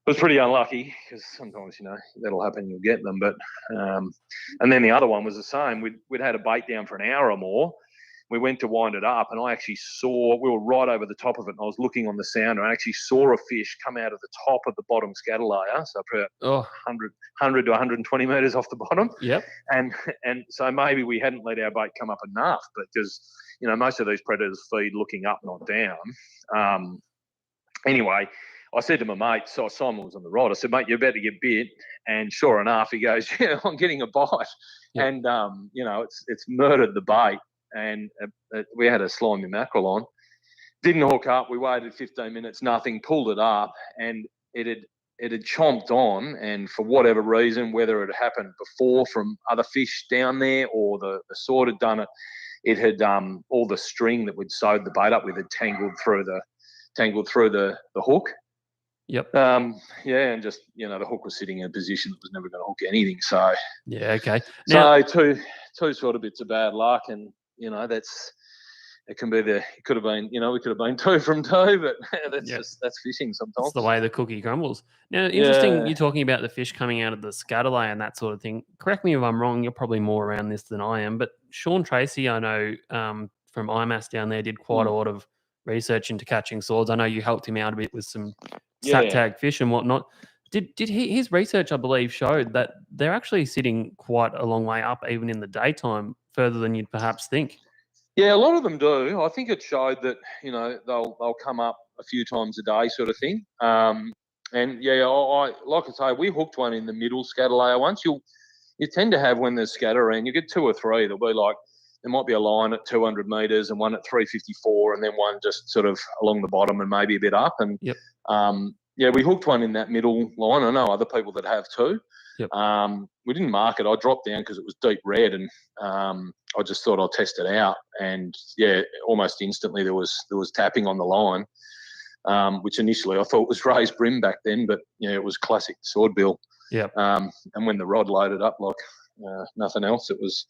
was pretty unlucky because sometimes, that'll happen, you'll get them. But and then the other one was the same. We'd had a bait down for an hour or more. We went to wind it up, and I actually we were right over the top of it, and I was looking on the sounder, and I actually saw a fish come out of the top of the bottom scatter layer, so about 100 to 120 metres off the bottom. Yep. And so maybe we hadn't let our bait come up enough, because, most of these predators feed looking up, not down. Anyway, I said to my mate, so Simon was on the rod. I said, mate, you're about to get bit. And sure enough, he goes, yeah, I'm getting a bite. Yep. And, it's murdered the bait. And we had a slimy mackerel on. Didn't hook up. We waited 15 minutes, nothing, pulled it up. And it had chomped on. And for whatever reason, whether it happened before from other fish down there or the sword had done it, it had all the string that we'd sewed the bait up with had tangled through the hook. Yep. And just the hook was sitting in a position that was never going to hook anything. So yeah, okay. Now, so two sort of bits of bad luck, and it could have been we could have been 2 from 2, but that's fishing sometimes. It's the way the cookie crumbles. Now, interesting, you're talking about the fish coming out of the scatterlay and that sort of thing. Correct me if I'm wrong. You're probably more around this than I am, but Sean Tracy, I know from IMAS down there, did quite a lot of research into catching swords. I know you helped him out a bit with some sat tag fish and whatnot. Did his research, I believe, showed that they're actually sitting quite a long way up, even in the daytime, further than you'd perhaps think. Yeah, a lot of them do. I think it showed that they'll come up a few times a day, sort of thing. I like I say, we hooked one in the middle scatter layer once. You tend to have, when there's scatter around, you get 2 or 3. There'll be like, there might be a line at 200 metres and one at 354, and then one just sort of along the bottom and maybe a bit up. And we hooked one in that middle line. I know other people that have too. Yep. We didn't mark it. I dropped down because it was deep red, and I just thought I'd test it out. And almost instantly there was tapping on the line, which initially I thought was raised brim back then, but it was classic swordbill. Yeah. And when the rod loaded up like nothing else, it was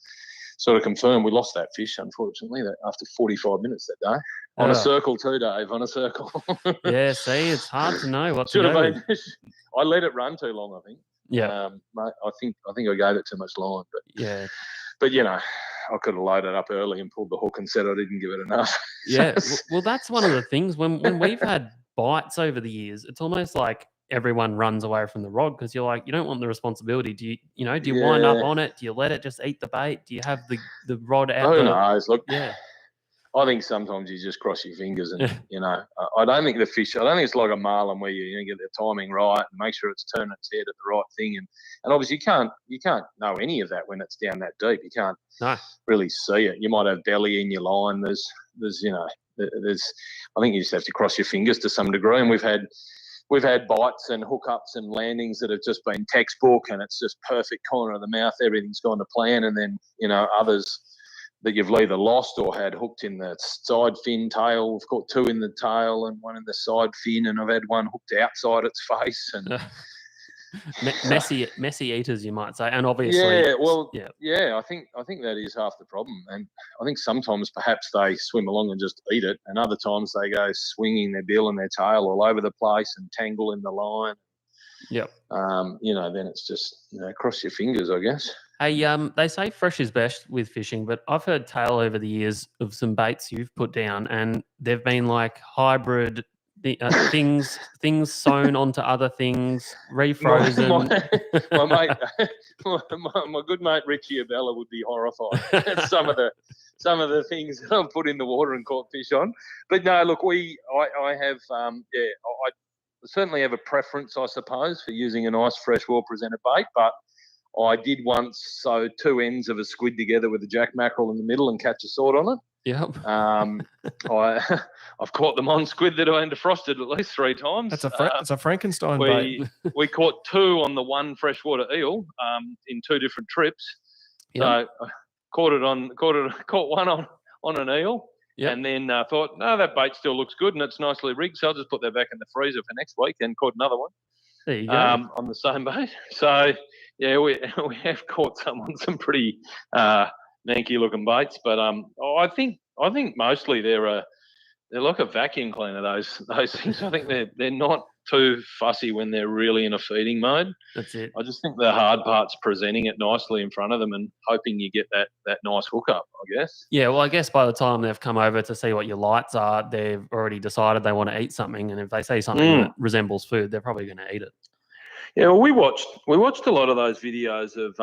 sort of confirmed. We lost that fish, unfortunately, after 45 minutes that day. On a circle too, Dave, on a circle. Yeah, see, it's hard to know what Should to have go been. I let it run too long, I think. Yeah. I think I gave it too much line. But I could have loaded up early and pulled the hook and said I didn't give it enough. Yeah. Well, that's one of the things when we've had bites over the years, it's almost like everyone runs away from the rod because you're like, you don't want the responsibility. Do you wind up on it? Do you let it just eat the bait? Do you have the rod out? Who knows? Look, yeah. I think sometimes you just cross your fingers and, I don't think it's like a marlin where you get the timing right and make sure it's turning its head at the right thing. And obviously you can't know any of that when it's down that deep. You can't really see it. You might have belly in your line. There's I think you just have to cross your fingers to some degree. And we've had bites and hookups and landings that have just been textbook, and it's just perfect corner of the mouth. Everything's gone to plan. And then, others that you've either lost or had hooked in the side fin tail. We've caught 2 in the tail and 1 in the side fin, and I've had 1 hooked outside its face. And messy eaters, you might say. And obviously, I think that is half the problem. And I think sometimes perhaps they swim along and just eat it, and other times they go swinging their bill and their tail all over the place and tangle in the line. Yep. Then it's just cross your fingers, I guess. Hey, they say fresh is best with fishing, but I've heard tale over the years of some baits you've put down, and they've been like hybrid things sewn onto other things, refrozen. My mate, my good mate Richie Abella would be horrified at some of the things that I've put in the water and caught fish on. But no, look, I have I certainly have a preference, I suppose, for using a nice fresh, well presented bait, but I did once sew 2 ends of a squid together with a jack mackerel in the middle and catch a sword on it. Yep. I've caught them on squid that have been defrosted at least 3 times. That's a Frankenstein bait. We caught 2 on the one freshwater eel in 2 different trips. Yep. So I caught one on an eel. Yep. And then thought, no, that bait still looks good and it's nicely rigged, so I'll just put that back in the freezer for next week, and caught another one. There you go. On the same bait. So yeah, we have caught some pretty manky looking baits, but I think mostly they're like a vacuum cleaner, those things. I think they're not too fussy when they're really in a feeding mode. That's it. I just think the hard part's presenting it nicely in front of them and hoping you get that nice hookup, I guess. Yeah, well, I guess by the time they've come over to see what your lights are, they've already decided they want to eat something, and if they see something that resembles food, they're probably going to eat it. Yeah, well, we watched a lot of those videos of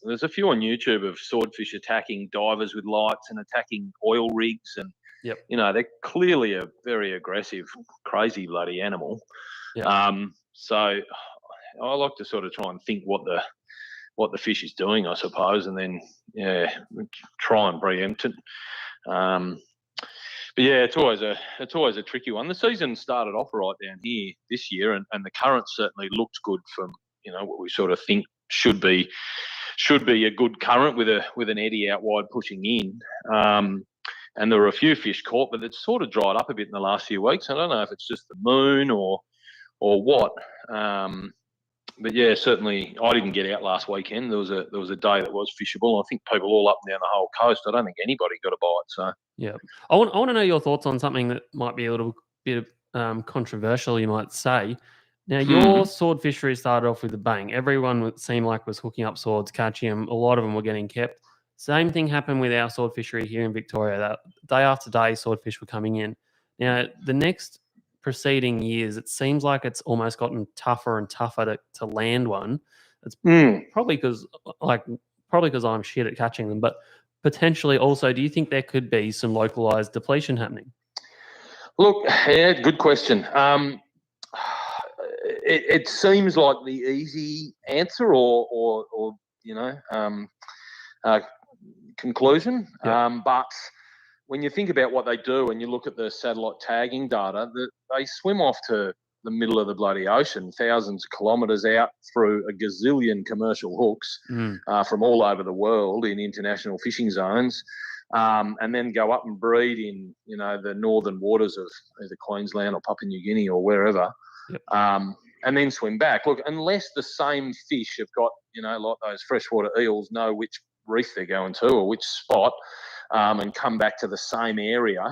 there's a few on YouTube of swordfish attacking divers with lights and attacking oil rigs, and Yep. You know, they're clearly a very aggressive, crazy bloody animal. Yep. So I like to sort of try and think what the fish is doing, I suppose, and then try and preempt it. But yeah, it's always a tricky one. The season started off right down here this year, and the current certainly looked good from what we sort of think should be a good current with an eddy out wide pushing in. And there were a few fish caught, but it's sort of dried up a bit in the last few weeks. I don't know if it's just the moon or what. But yeah, certainly I didn't get out last weekend. There was a day that was fishable. I think people all up and down the whole coast. I don't think anybody got a bite. So yeah, I want to know your thoughts on something that might be a little bit controversial, you might say. Now, your sword fishery started off with a bang. Everyone seemed like was hooking up swords, catching them. A lot of them were getting kept. Same thing happened with our sword fishery here in Victoria. That day after day, swordfish were coming in. Now, the next preceding years, it seems like it's almost gotten tougher and tougher to land one. It's probably because I'm shit at catching them, but potentially also, do you think there could be some localized depletion happening? Look, yeah, good question. It seems like the easy answer or conclusion. Yep. But when you think about what they do and you look at the satellite tagging data, they swim off to the middle of the bloody ocean, thousands of kilometres out through a gazillion commercial hooks from all over the world in international fishing zones, and then go up and breed in the northern waters of either Queensland or Papua New Guinea or wherever. Yep. And then swim back. Look, unless the same fish have got, like those freshwater eels, know which reef they're going to or which spot, and come back to the same area,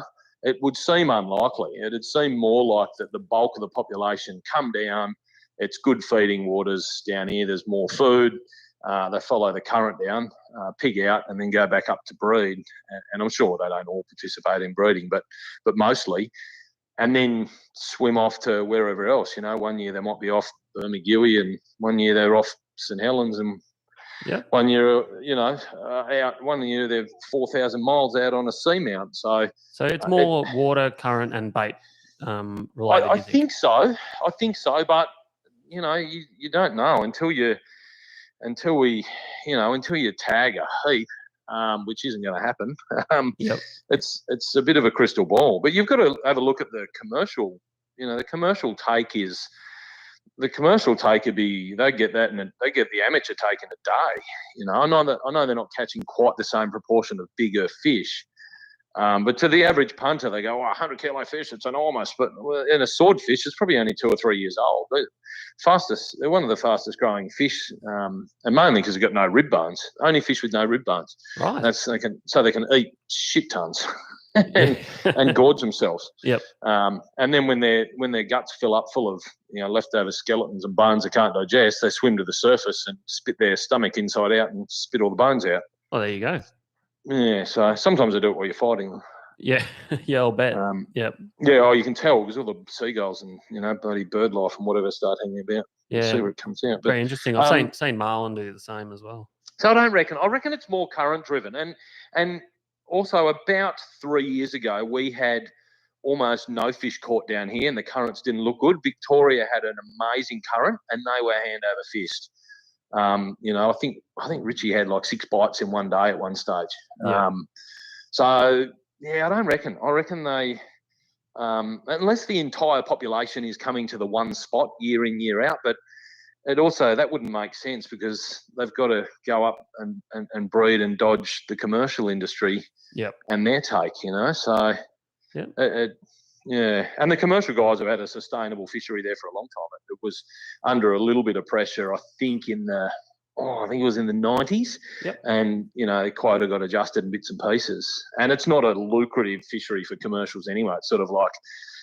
it would seem unlikely. It'd seem more like that the bulk of the population come down. It's good feeding waters down here. There's more food. They follow the current down, pig out, and then go back up to breed. And I'm sure they don't all participate in breeding, but mostly. And then swim off to wherever else. 1 year they might be off Bermagui, and 1 year they're off St Helens, and 1 year, out. 1 year they're 4,000 miles out on a seamount. So it's more water, current, and bait related. I think so. But you don't know until you tag a heap. Which isn't going to happen. It's a bit of a crystal ball, but you've got to have a look at the commercial. The commercial take is they get that, and they get the amateur take in a day. I know they're not catching quite the same proportion of bigger fish, but to the average punter, they go, 100 kilo fish, it's enormous. But in a swordfish, it's probably only 2 or 3 years old. They're one of the fastest growing fish, and mainly because they've got no rib bones. Only fish with no rib bones. Right. They can eat shit tons and gorge themselves. Yep. And then when their guts fill up full of leftover skeletons and bones they can't digest, they swim to the surface and spit their stomach inside out and spit all the bones out. Oh, there you go. Yeah, so sometimes I do it while you're fighting them. Yeah, I'll bet. Yeah, you can tell because all the seagulls and bloody bird life and whatever start hanging about. Yeah, see where it comes out. But, very interesting. I've seen marlin do the same as well. So I reckon it's more current driven, and also about 3 years ago we had almost no fish caught down here, and the currents didn't look good. Victoria had an amazing current, and they were hand over fist. I think Richie had like 6 bites in one day at one stage. Yeah. I don't reckon. I reckon they, unless the entire population is coming to the one spot year in, year out, but that wouldn't make sense because they've got to go up and breed and dodge the commercial industry. Yep. And their take, so yeah. And the commercial guys have had a sustainable fishery there for a long time. It was under a little bit of pressure, I think, it was in the 90s. Yep. And, the quota got adjusted in bits and pieces. And it's not a lucrative fishery for commercials anyway. It's sort of like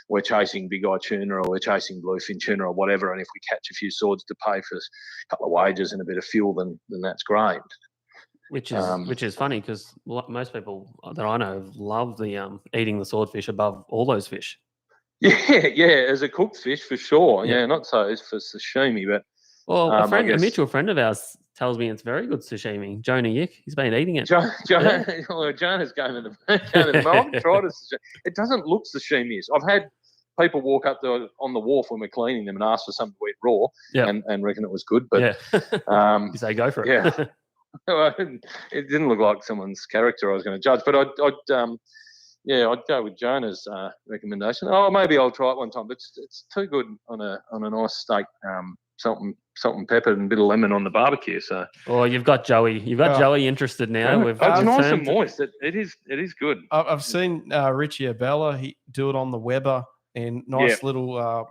we're chasing big eye tuna or we're chasing bluefin tuna or whatever. And if we catch a few swords to pay for a couple of wages and a bit of fuel, then that's great. Which is funny because most people that I know love the eating the swordfish above all those fish. Yeah, as a cooked fish for sure. Yeah. Yeah, not so as for sashimi, but a mutual friend of ours tells me it's very good sashimi. Jonah Yick, he's been eating it. Well, Jonah's going to the I haven't tried it. It doesn't look sashimi. I've had people walk up to on the wharf when we're cleaning them and ask for something to eat raw, and reckon it was good. But you say go for it. Yeah, it didn't look like someone's character I was going to judge. But I'd go with Jonah's recommendation. Oh, maybe I'll try it one time. But it's too good on a nice steak. Salt and pepper and a bit of lemon on the barbecue. So, you've got Joey. You've got Joey interested now. It's nice and moist. It is good. I've seen Richie Abella. He do it on the Weber and nice little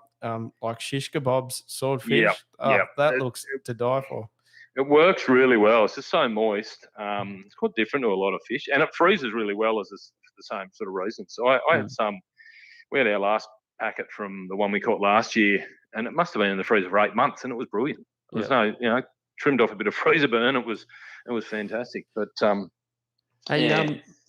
like shish kebabs, swordfish. That looks to die for. It works really well. It's just so moist. It's quite different to a lot of fish, and it freezes really well as the same sort of reason. So I had some. We had our last packet from the one we caught last year, and it must have been in the freezer for 8 months, and it was brilliant. There was no, trimmed off a bit of freezer burn. It was fantastic. But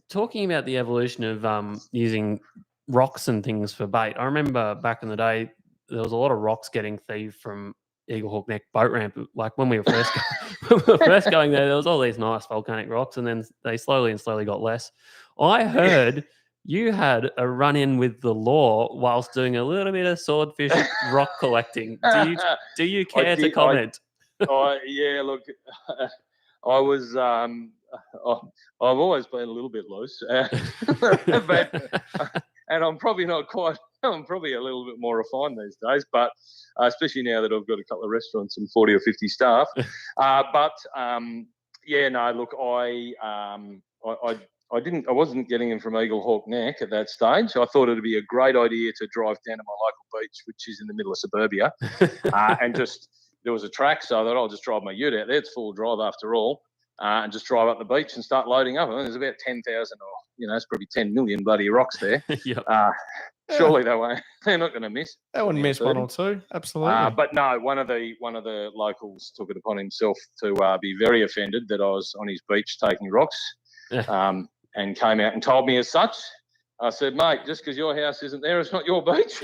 talking about the evolution of using rocks and things for bait, I remember back in the day there was a lot of rocks getting thieved from Eagle Hawk Neck boat ramp. Like when we were first going there was all these nice volcanic rocks, and then they slowly got less. I heard you had a run-in with the law whilst doing a little bit of swordfish rock collecting. Do you care to comment? Look, I was. I've always been a little bit loose, but, and I'm probably not quite. I'm probably a little bit more refined these days, but especially now that I've got a couple of restaurants and 40 or 50 staff. Look, I wasn't getting them from Eagle Hawk Neck at that stage. I thought it'd be a great idea to drive down to my local beach, which is in the middle of suburbia, and just there was a track, so I thought I'll just drive my ute out there. It's full drive after all, and just drive up the beach and start loading up. I mean, there's about 10,000 or it's probably 10 million bloody rocks there. Surely they're not going to miss. They wouldn't miss 1 or 2, absolutely. But no, one of the locals took it upon himself to be very offended that I was on his beach taking rocks. And came out and told me as such. I said, mate, just because your house isn't there, it's not your beach.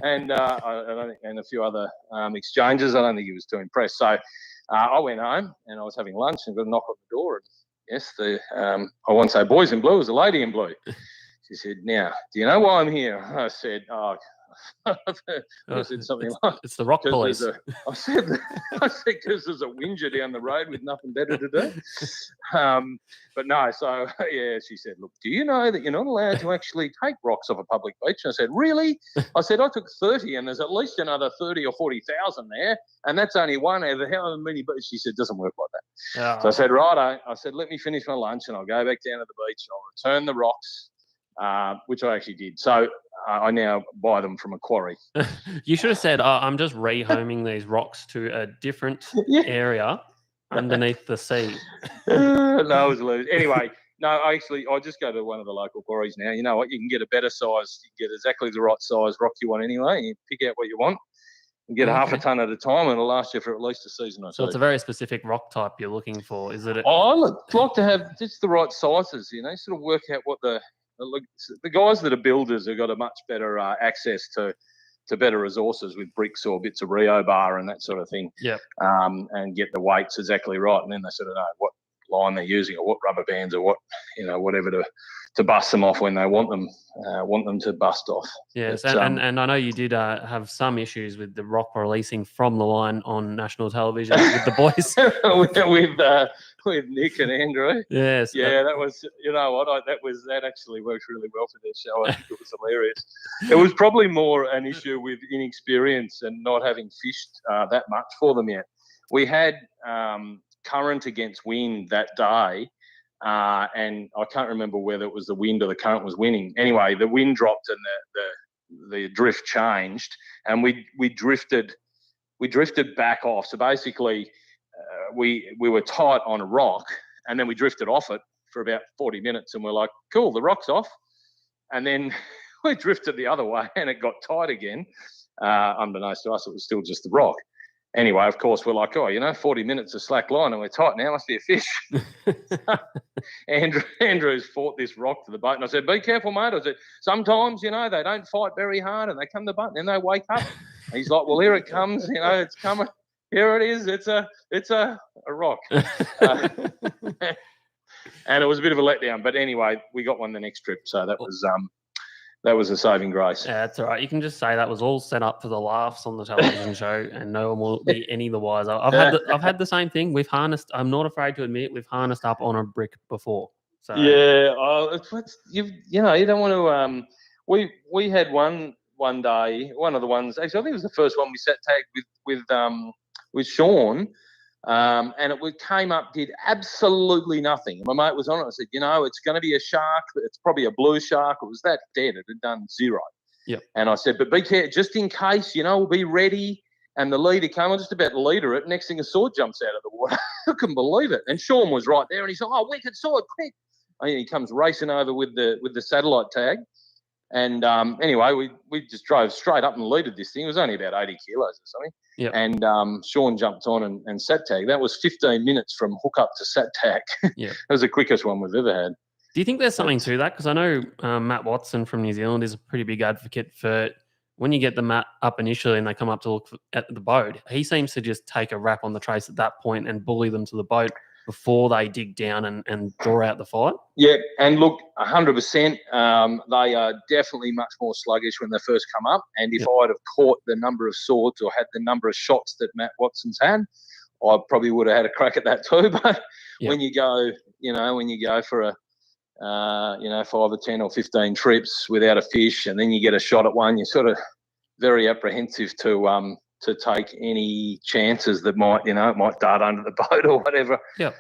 and a few other exchanges. I don't think he was too impressed. So I went home and I was having lunch and got a knock on the door. And yes, I won't say boys in blue, it was a lady in blue. She said, now, do you know why I'm here? I said, I said something like, it's the rock police. I said, because there's a whinger down the road with nothing better to do. But no, so she said, look, do you know that you're not allowed to actually take rocks off a public beach? And I said, really? I said, I took 30 and there's at least another 30 or 40,000 there. And that's only one out of how many beaches? She said, doesn't work like that. So I said, righto. I said, let me finish my lunch and I'll go back down to the beach. I'll return the rocks, which I actually did. So I now buy them from a quarry. You should have said, I'm just rehoming these rocks to a different area underneath the sea. No, it was a lose. Anyway, no, I just go to one of the local quarries now. You know what? You can get a better size. You can get exactly the right size rock you want anyway. You pick out what you want and get half a ton at a time, and it'll last you for at least a season or so. So it's a very specific rock type you're looking for, is it? I like to have just the right sizes, sort of work out what the guys that are builders have got a much better access to better resources with bricks or bits of Rio bar and that sort of thing. Yeah. And get the weights exactly right, and then they sort of know what line they're using or what rubber bands or what whatever to bust them off when they want them to bust off. Yes, but, and I know you did have some issues with the rock releasing from the line on national television with the boys. with Nick and Andrew. Yes. Yeah, that was, that actually worked really well for their show. I think it was hilarious. It was probably more an issue with inexperience and not having fished that much for them yet. We had current against wind that day, and I can't remember whether it was the wind or the current was winning. Anyway, the wind dropped and the drift changed, and we drifted back off. So basically, we were tight on a rock, and then we drifted off it for about 40 minutes, and we're like, cool, the rock's off. And then we drifted the other way, and it got tight again. Unbeknownst to us, it was still just the rock. Anyway, of course, we're like, 40 minutes of slack line and we're tight now, must be a fish. Andrew's fought this rock to the boat. And I said, be careful, mate. I said, sometimes, they don't fight very hard and they come to the boat and then they wake up. And he's like, well, here it comes, it's coming. here it is. It's a rock. And it was a bit of a letdown. But anyway, we got one the next trip. So that was a saving grace. Yeah, that's all right. You can just say that was all set up for the laughs on the television show, and no one will be any the wiser. I've had the same thing. We've harnessed. I'm not afraid to admit we've harnessed up on a brick before. So Yeah, you don't want to. We had one day, one of the ones. Actually, I think it was the first one we sat tagged with Sean. And it came up, did absolutely nothing. My mate was on it. I said, it's going to be a shark. It's probably a blue shark. It was that dead. It had done zero. Yep. And I said, but be careful, just in case, we'll be ready. And the leader came. I was just about to leader it. Next thing, a sword jumps out of the water. I couldn't believe it. And Sean was right there. And he said, oh, wicked sword, quick. And he comes racing over with the satellite tag. And anyway, we just drove straight up and leaded this thing. It was only about 80 kilos or something. Yep. And Sean jumped on and sat tag. That was 15 minutes from hookup to sat tag. Yeah. That was the quickest one we've ever had. Do you think there's something to that? Because I know Matt Watson from New Zealand is a pretty big advocate for when you get the mat up initially and they come up to look at the boat, he seems to just take a rap on the trace at that point and bully them to the boat before they dig down and draw out the fight. Yeah, and look, 100%, they are definitely much more sluggish when they first come up. And if I'd have caught the number of swords or had the number of shots that Matt Watson's had, I probably would have had a crack at that too. But when you go, for a 5 or 10 or 15 trips without a fish, and then you get a shot at one, you're sort of very apprehensive to take any chances that might dart under the boat or whatever. Yeah.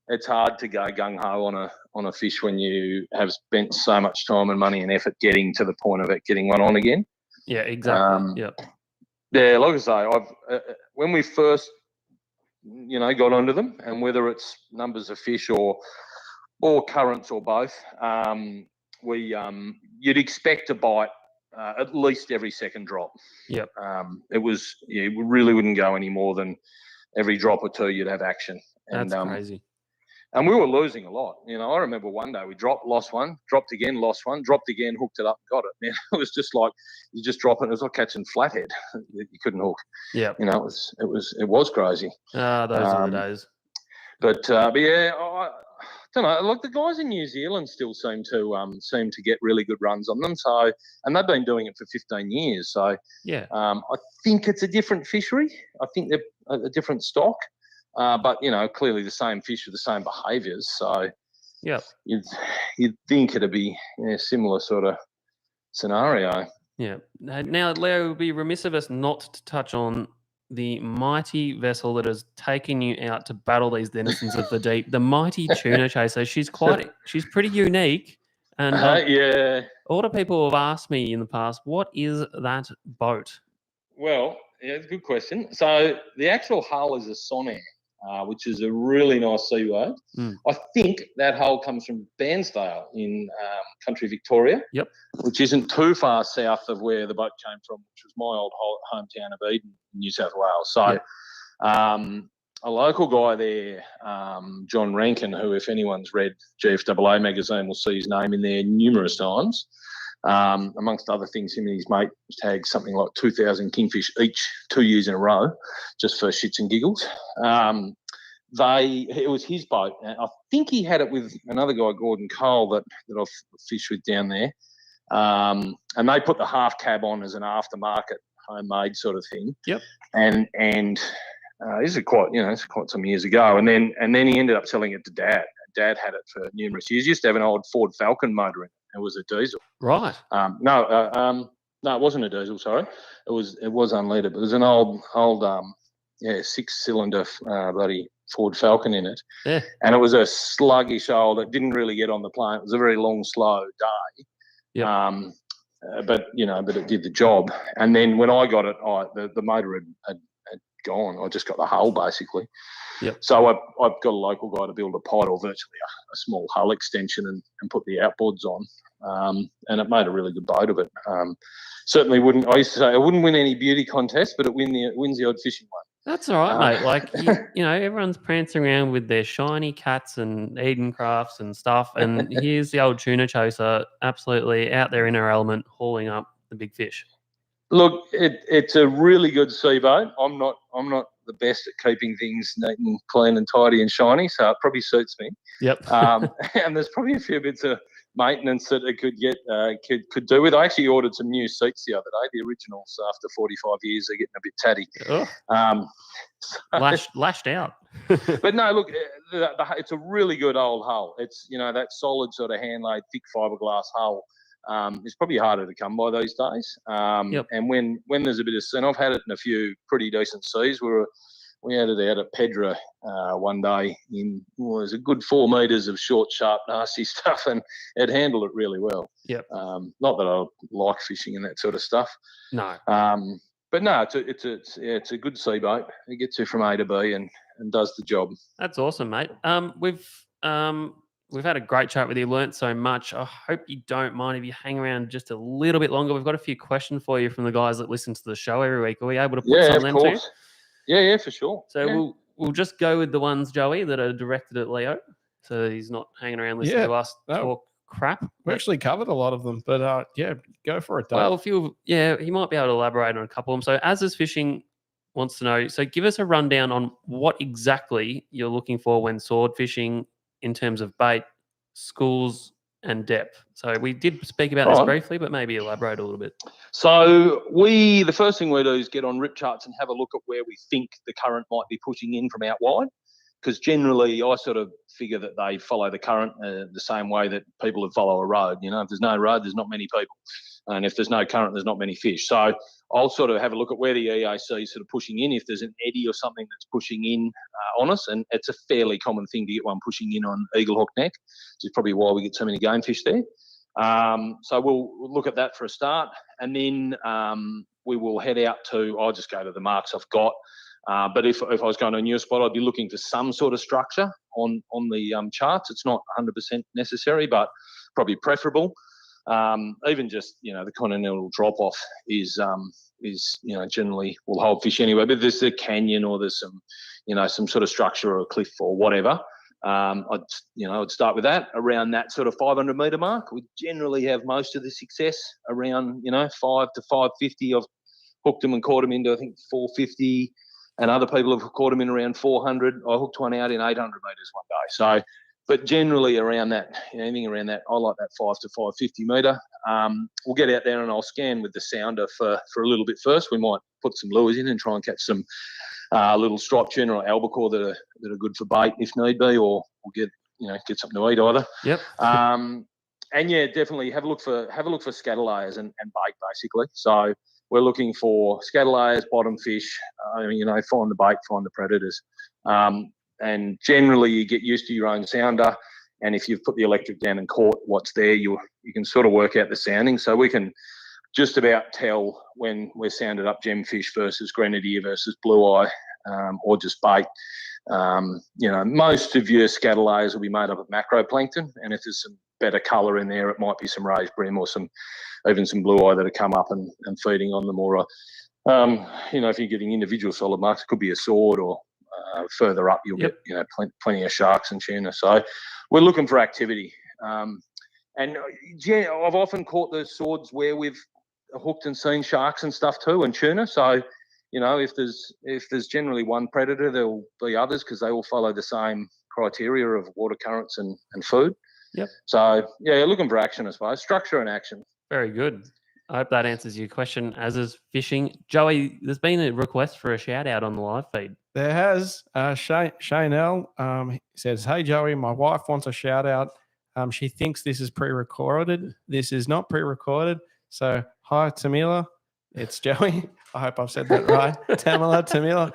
It's hard to go gung ho on a fish when you have spent so much time and money and effort getting to the point of it getting one on again. Yeah, exactly. Yeah, like I say, I've when we first got onto them, and whether it's numbers of fish or currents or both, you'd expect to bite at least every second drop. Yep. We really wouldn't go any more than every drop or two you'd have action. And, that's crazy. And we were losing a lot. I remember one day we dropped, lost one, dropped again, lost one, dropped again, hooked it up, got it. It was just like you just drop it. It was like catching flathead that you couldn't hook. Yeah. It was crazy. Those are the days. But yeah, I don't know. Like the guys in New Zealand still seem to get really good runs on them. So, and they've been doing it for 15 years. So, yeah, I think it's a different fishery. I think they're a different stock, but clearly the same fish with the same behaviours. So, yeah, you'd think it'd be a similar sort of scenario. Yeah. Now, Leo, it would be remiss of us not to touch on the mighty vessel that has taken you out to battle these denizens of the deep, the mighty Choona Chaser. She's pretty unique. And yeah. A lot of people have asked me in the past, what is that boat? Well, yeah, it's a good question. So the actual hull is a Sonair, which is a really nice seaway. I think that hull comes from Bairnsdale in country Victoria. Yep. Which isn't too far south of where the boat came from, which was my old hometown of Eden, New South Wales. So a local guy there, John Rankin, who, if anyone's read GFAA magazine, will see his name in there numerous times. Amongst other things, him and his mate tagged something like 2,000 kingfish each 2 years in a row, just for shits and giggles. It was his boat. And I think he had it with another guy, Gordon Cole, that I've fished with down there. And they put the half cab on as an aftermarket homemade sort of thing. Yep. And this is quite some years ago. And then he ended up selling it to Dad. Dad had it for numerous years. He used to have an old Ford Falcon motor in it. It was a diesel. Right. No, it wasn't a diesel. Sorry, it was unleaded. It was an old 6-cylinder bloody Ford Falcon in it. Yeah. And it was a sluggish old. It didn't really get on the plane. It was a very long, slow day. Yeah. But it did the job. And then when I got it, the motor had gone. I just got the hull basically. Yep. So I've got a local guy to build a pod or virtually a small hull extension and put the outboards on. And it made a really good boat of it. Certainly wouldn't. I used to say it wouldn't win any beauty contest, but it wins the odd fishing one. That's all right, mate. Like, everyone's prancing around with their shiny cats and Eden Crafts and stuff. And here's the old Choona Chaser, absolutely out there in her element, hauling up the big fish. Look, it's a really good sea boat. I'm not the best at keeping things neat and clean and tidy and shiny, so it probably suits me. Yep. And there's probably a few bits of maintenance that it could get could do with. I actually ordered some new seats the other day. The originals, after 45 years, they're getting a bit tatty. Oh, lashed out. But no, look, it's a really good old hull. It's that solid sort of hand laid thick fiberglass hull. It's probably harder to come by these days. Yep. And when there's a bit of sin, I've had it in a few pretty decent seas. We had it out at Pedra one day in it was a good 4 meters of short, sharp, nasty stuff, and it handled it really well. Yep. Not that I like fishing and that sort of stuff. No. But no, it's a good sea boat. It gets you from A to B and does the job. That's awesome, mate. We've had a great chat with you. Learnt so much. I hope you don't mind if you hang around just a little bit longer. We've got a few questions for you from the guys that listen to the show every week. Are we able to put some of them to you? Yeah, for sure. So we'll just go with the ones, Joey, that are directed at Leo. So he's not hanging around listening to us talk crap. We actually covered a lot of them, but go for it, Dave. Well, he might be able to elaborate on a couple of them. So As is Fishing wants to know, so give us a rundown on what exactly you're looking for when sword fishing in terms of bait, schools, and depth. So we did speak about this briefly, but maybe elaborate a little bit. So the first thing we do is get on rip charts and have a look at where we think the current might be pushing in from out wide. Because generally I sort of figure that they follow the current the same way that people would follow a road. If there's no road, there's not many people. And if there's no current, there's not many fish. So I'll sort of have a look at where the EAC is sort of pushing in, if there's an eddy or something that's pushing in on us. And it's a fairly common thing to get one pushing in on Eagle Hook Neck, which is probably why we get so many game fish there. So we'll look at that for a start. And then we will head out I'll just go to the marks I've got. But if I was going to a new spot, I'd be looking for some sort of structure on the charts. It's not 100% necessary, but probably preferable. Even just the continental drop off is generally will hold fish anyway. But there's a canyon or there's some sort of structure or a cliff or whatever. I'd start with that around that sort of 500 metre mark. We generally have most of the success around 5 to 550. I've hooked them and caught them into I think 450. And other people have caught them in around 400. I hooked one out in 800 metres one day. So, but generally around that, anything around that, I like that 5 to 550 metre. We'll get out there and I'll scan with the sounder for a little bit first. We might put some lures in and try and catch some little striped tuna or albacore that are good for bait if need be, or we'll get something to eat either. Yep. And yeah, definitely have a look for scatter layers and bait basically. So we're looking for scatter layers, bottom fish, find the bait, find the predators. And generally you get used to your own sounder. And if you've put the electric down and caught what's there, you can sort of work out the sounding. So we can just about tell when we're sounded up gemfish versus grenadier versus blue eye, or just bait. Most of your scatter layers will be made up of macroplankton. And if there's some better colour in there, it might be some raised brim or even some blue eye that have come up and feeding on them, or if you're getting individual solid marks, it could be a sword, or further up you'll get plenty of sharks and tuna. So we're looking for activity. And I've often caught those swords where we've hooked and seen sharks and stuff too, and tuna. So if there's generally one predator, there'll be others because they all follow the same criteria of water currents and food. Yep. So yeah, looking for action, I suppose. Structure and action. Very good. I hope that answers your question. As is fishing, Joey, there's been a request for a shout out on the live feed. There has. Shane L says, "Hey Joey, my wife wants a shout out. She thinks this is pre-recorded. This is not pre-recorded. So hi Tamila, it's Joey. I hope I've said that right. Tamila.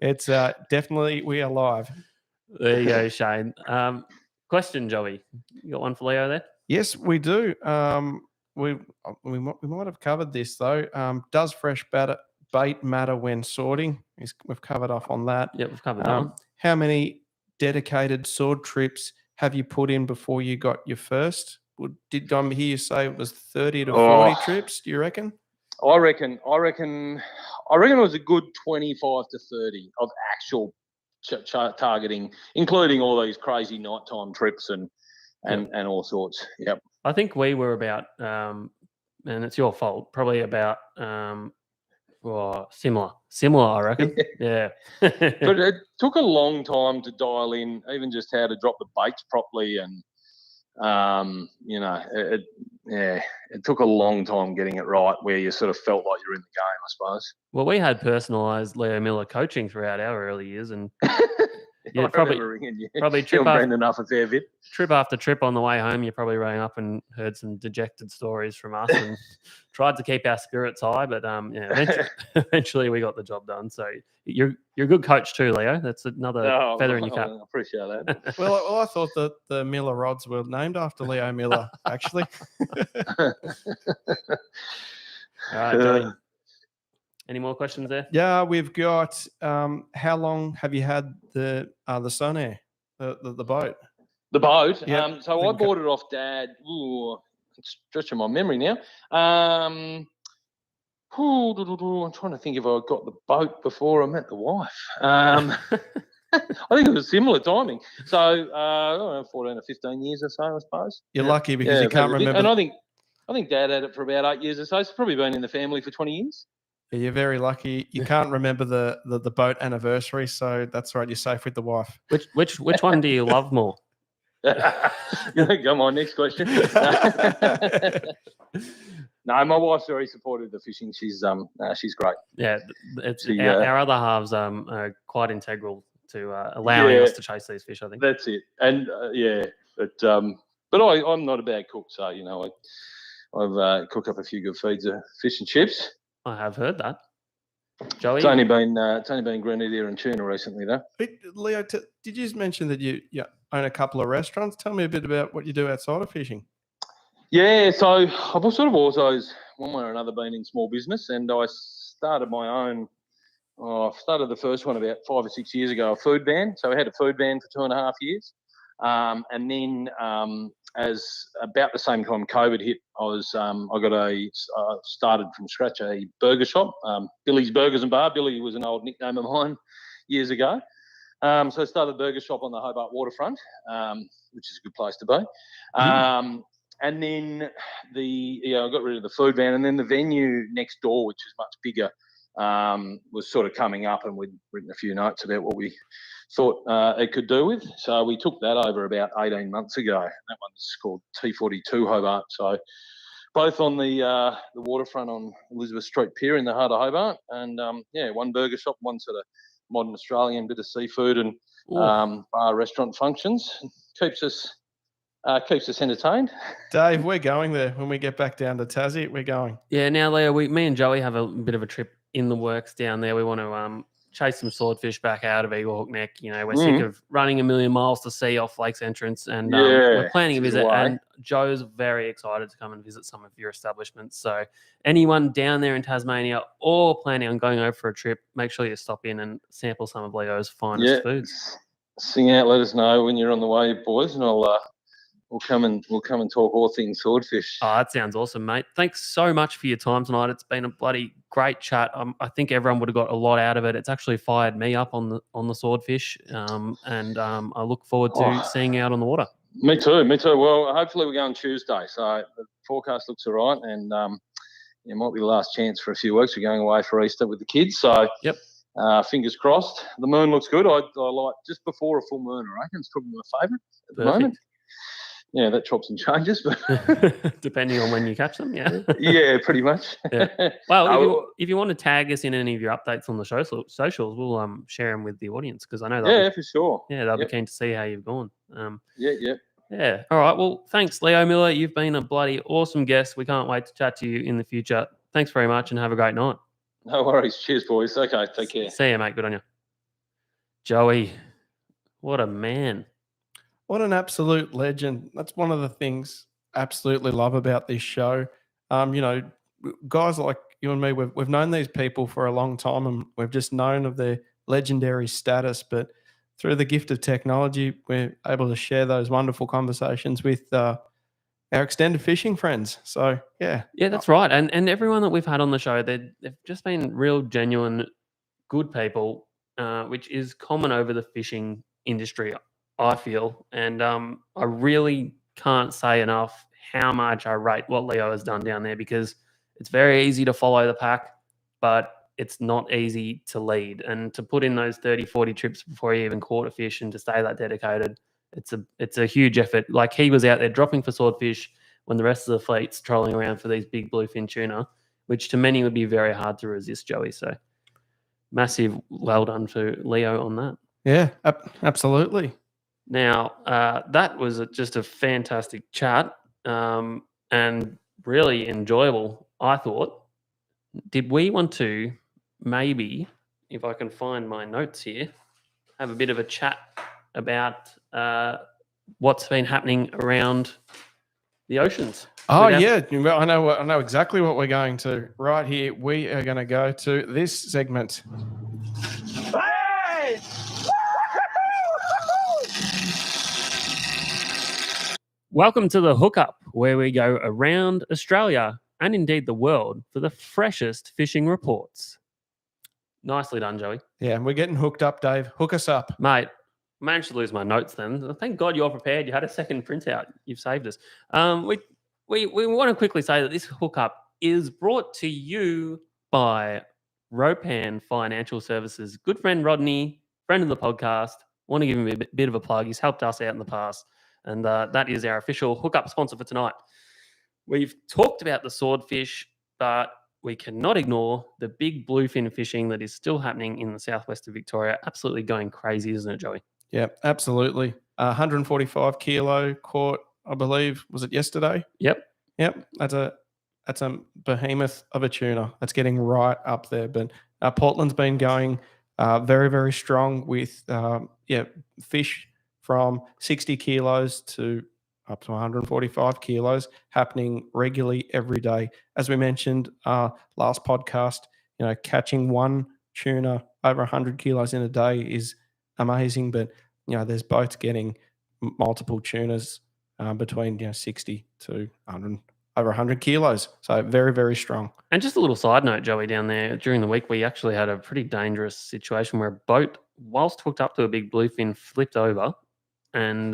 It's definitely we are live." There you go, Shane. Question, Joey. You got one for Leo there? Yes, we do. We might have covered this though. Does fresh bait matter when sorting? We've covered off on that. Yep, we've covered that one. How many dedicated sword trips have you put in before you got your first? Did I hear you say it was 30 to 40 trips? Do you reckon? I reckon it was a good 25 to 30 of actual targeting, including all these crazy nighttime trips and all sorts. Yep. I think we were about and it's your fault. Probably about similar, I reckon. Yeah. But it took a long time to dial in, even just how to drop the baits properly, and it took a long time getting it right, where you sort of felt like you're in the game, I suppose. Well, we had personalised Leo Miller coaching throughout our early years, and I remember ringing you. Probably trip Brendan up a fair bit. Trip after trip on the way home, you probably rang up and heard some dejected stories from us, and tried to keep our spirits high. But eventually we got the job done. So you're a good coach too, Leo. That's another feather in your cap. I appreciate that. Well, I thought that the Miller rods were named after Leo Miller, actually. All right, Joey. Any more questions there? Yeah, we've got. How long have you had the Sonair, the boat? The boat. Yep. So I bought it off Dad. Ooh, it's stretching my memory now. I'm trying to think if I got the boat before I met the wife. I think it was similar timing. So I don't know, 14 or 15 years or so, I suppose. You're lucky because you can't remember. And I think Dad had it for about 8 years or so. It's probably been in the family for 20 years. You're very lucky. You can't remember the boat anniversary, so that's right. You're safe with the wife. Which one do you love more? Come on, next question. No, my wife's very supportive of the fishing. She's great. Yeah, our other halves are quite integral to allowing us to chase these fish, I think. That's it. And but I'm not a bad cook, so I've cooked up a few good feeds of fish and chips. I have heard that. Joey? It's only been grenadier and tuna recently, though. Leo, did you just mention that you own a couple of restaurants? Tell me a bit about what you do outside of fishing. Yeah, so I've sort of always, one way or another, been in small business, and I started my own. I started the first one about 5 or 6 years ago, a food van. So I had a food van for 2.5 years, and then as about the same time COVID hit, I started from scratch a burger shop, Billy's Burgers and Bar. Billy was an old nickname of mine years ago. So I started a burger shop on the Hobart waterfront, which is a good place to be. And then I got rid of the food van, and then the venue next door, which is much bigger, was sort of coming up, and we'd written a few notes about what we thought it could do with. So we took that over about 18 months ago. That one's called T42 Hobart. So both on the waterfront on Elizabeth Street Pier in the heart of Hobart, and one burger shop, one sort of modern Australian bit of seafood and bar restaurant functions. Keeps us entertained. Dave, we're going there when we get back down to Tassie. We're going. Yeah, now Leo, me and Joey have a bit of a trip in the works down there. We want to chase some swordfish back out of Eagle Hook Neck. We're sick of running a million miles to sea off Lakes Entrance, and we're planning a visit. And Joe's very excited to come and visit some of your establishments. So anyone down there in Tasmania or planning on going over for a trip, make sure you stop in and sample some of Leo's finest foods. Sing out, let us know when you're on the way, boys, and We'll come and talk all things swordfish. Oh, that sounds awesome, mate. Thanks so much for your time tonight. It's been a bloody great chat. I think everyone would have got a lot out of it. It's actually fired me up on the swordfish, and I look forward to seeing you out on the water. Me too. Well, hopefully we're going Tuesday, so the forecast looks all right, and it might be the last chance for a few weeks. We're going away for Easter with the kids, so yep. Fingers crossed. The moon looks good. I like just before a full moon. I reckon it's probably my favourite at the moment. Yeah, that chops and changes, but depending on when you catch them, yeah. Yeah, pretty much. Yeah. Well, if you want to tag us in any of your updates on the socials, we'll share them with the audience, because I know for sure. Yeah, they'll be keen to see how you've gone. Yeah. All right. Well, thanks, Leo Miller. You've been a bloody awesome guest. We can't wait to chat to you in the future. Thanks very much, and have a great night. No worries. Cheers, boys. Okay, take care. See you, mate. Good on you. Joey, what a man. What an absolute legend. That's one of the things I absolutely love about this show. Guys like you and me, we've known these people for a long time, and we've just known of their legendary status. But through the gift of technology, we're able to share those wonderful conversations with our extended fishing friends. So, yeah. Yeah, that's right. And everyone that we've had on the show, they've just been real, genuine, good people, which is common over the fishing industry, I feel. And I really can't say enough how much I rate what Leo has done down there, because it's very easy to follow the pack, but it's not easy to lead. And to put in those 30, 40 trips before he even caught a fish and to stay that dedicated, it's a huge effort. Like, he was out there dropping for swordfish when the rest of the fleet's trolling around for these big bluefin tuna, which to many would be very hard to resist, Joey. So massive well done to Leo on that. Yeah, absolutely. Now, that was just a fantastic chat and really enjoyable, I thought. Did we want to maybe, if I can find my notes here, have a bit of a chat about what's been happening around the oceans? Oh, Without- yeah. I know exactly what we're going to. Right here, we are going to go to this segment. Hey! Welcome to the hookup, where we go around Australia and indeed the world for the freshest fishing reports. Nicely done, Joey. Yeah, and we're getting hooked up, Dave. Hook us up. Mate, managed to lose my notes then. Thank God you're prepared. You had a second printout. You've saved us. We want to quickly say that this hookup is brought to you by Ropan Financial Services. Good friend Rodney, friend of the podcast. Want to give him a bit of a plug. He's helped us out in the past. And that is our official hookup sponsor for tonight. We've talked about the swordfish, but we cannot ignore the big bluefin fishing that is still happening in the southwest of Victoria. Absolutely going crazy, isn't it, Joey? Yeah, absolutely. 145 kilo caught, I believe. Was it yesterday? Yep. That's a behemoth of a tuna. That's getting right up there. But Portland's been going very, very strong with fish from 60 kilos to up to 145 kilos happening regularly every day. As we mentioned last podcast, catching one tuna over 100 kilos in a day is amazing. But there's boats getting multiple tunas between 60 to 100, over 100 kilos. So very, very strong. And just a little side note, Joey, down there during the week, we actually had a pretty dangerous situation where a boat, whilst hooked up to a big bluefin, flipped over. And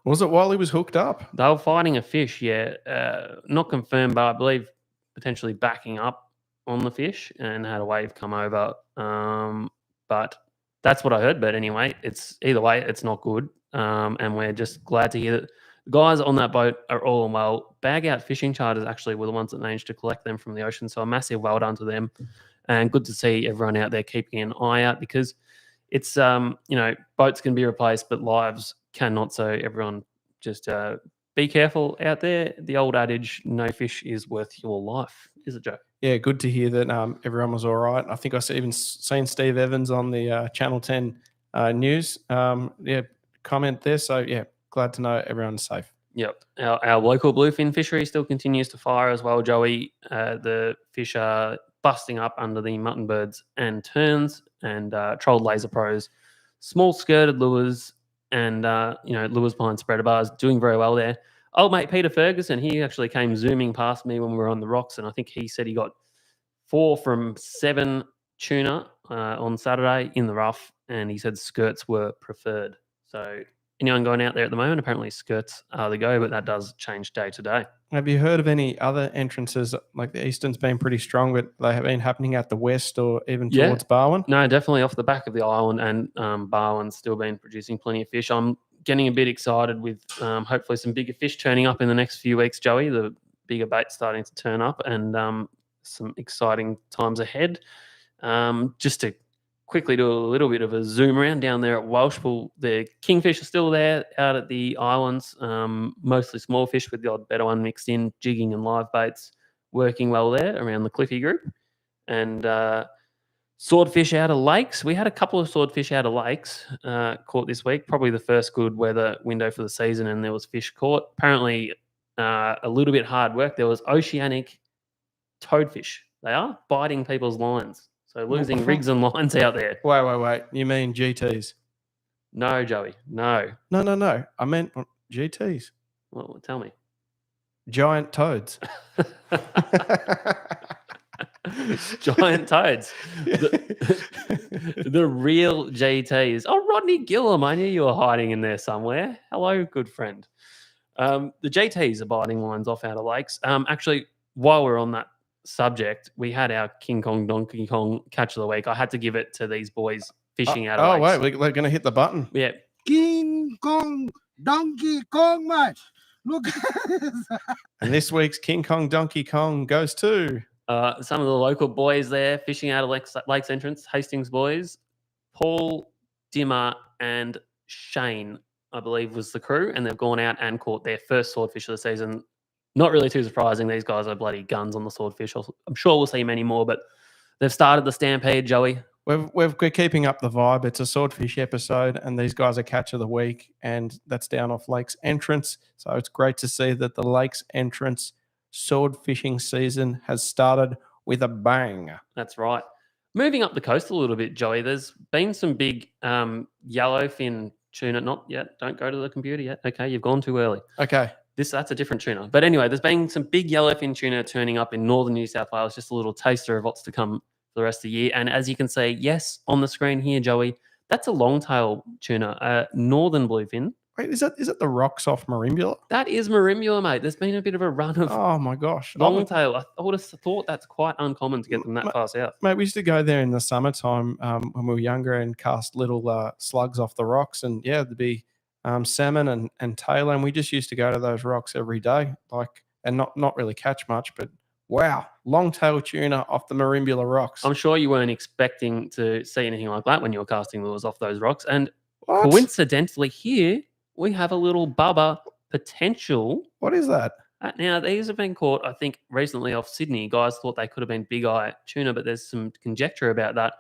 was it while he was hooked up? They were fighting a fish, not confirmed, but I believe potentially backing up on the fish and had a wave come over. But that's what I heard. But anyway, it's either way, it's not good. And we're just glad to hear that the guys on that boat are all well. Bag Out Fishing Charters actually were the ones that managed to collect them from the ocean. So a massive well done to them. And good to see everyone out there keeping an eye out, because it's, boats can be replaced, but lives cannot. So everyone just be careful out there. The old adage, no fish is worth your life, is it, Joe? Yeah, good to hear that everyone was all right. I think I even seen Steve Evans on the Channel 10 news. Comment there. So, glad to know everyone's safe. Yep. Our local bluefin fishery still continues to fire as well, Joey. The fish are busting up under the mutton birds and terns and trolled laser pros, small skirted lures, and lures behind spreader bars, doing very well there. Old mate Peter Ferguson, he actually came zooming past me when we were on the rocks, and I think he said he got 4 from 7 tuna on Saturday in the rough, and he said skirts were preferred. So anyone going out there at the moment, apparently skirts are the go, but that does change day to day. Have you heard of any other entrances? Like the Eastern's been pretty strong, but they have been happening at the West or even towards Barwon? No, definitely off the back of the island, and Barwon's still been producing plenty of fish. I'm getting a bit excited with hopefully some bigger fish turning up in the next few weeks, Joey. The bigger bait's starting to turn up, and some exciting times ahead. Just to quickly do a little bit of a zoom around down there at Welshpool, the kingfish are still there out at the islands, mostly small fish with the odd better one mixed in, jigging and live baits working well there around the Cliffy group. And swordfish out of lakes. We had a couple of swordfish out of lakes caught this week, probably the first good weather window for the season, and there was fish caught. Apparently a little bit hard work. There was oceanic toadfish. They are biting people's lines. So losing rigs and lines out there. Wait. You mean GTs? No, Joey. No. No. I meant GTs. Well, tell me. Giant toads. Giant toads. The real GTs. Oh, Rodney Gillum. I knew you were hiding in there somewhere. Hello, good friend. The GTs are biting lines off out of lakes. Actually, while we're on that subject, we had our King Kong Donkey Kong catch of the week. I had to give it to these boys fishing out of Oh, lakes. wait, we're going to hit the button. Yeah. King Kong, Donkey Kong, mate. Look. And this week's King Kong Donkey Kong goes to... Some of the local boys there fishing out of Lakes Entrance, Hastings boys, Paul, Dimmer, and Shane, I believe, was the crew, and they've gone out and caught their first swordfish of the season. Not really too surprising. These guys are bloody guns on the swordfish. I'm sure we'll see many more, but they've started the stampede, Joey. We're keeping up the vibe. It's a swordfish episode, and these guys are catch of the week, and that's down off Lakes Entrance. So it's great to see that the Lakes Entrance sword fishing season has started with a bang. That's right. Moving up the coast a little bit, Joey, there's been some big yellowfin tuna. Not yet. Don't go to the computer yet. Okay, you've gone too early. Okay. That's a different tuna. But anyway, there's been some big yellowfin tuna turning up in northern New South Wales. Just a little taster of what's to come for the rest of the year. And as you can see, yes, on the screen here, Joey, that's a longtail tuna, northern bluefin. Wait, is that the rocks off Marimbula? That is Marimbula, mate. There's been a bit of a run of Oh my gosh. longtail. I would have thought that's quite uncommon to get them that far south. Mate, we used to go there in the summertime when we were younger and cast little slugs off the rocks, and yeah, there'd be salmon and tailor, and we just used to go to those rocks every day, and not really catch much, but wow, long-tail tuna off the Marimbula rocks. I'm sure you weren't expecting to see anything like that when you were casting lures off those rocks. And What? coincidentally here, we have a little bubba potential. What is that? Now, these have been caught, I think, recently off Sydney. Guys thought they could have been big eye tuna, but there's some conjecture about that.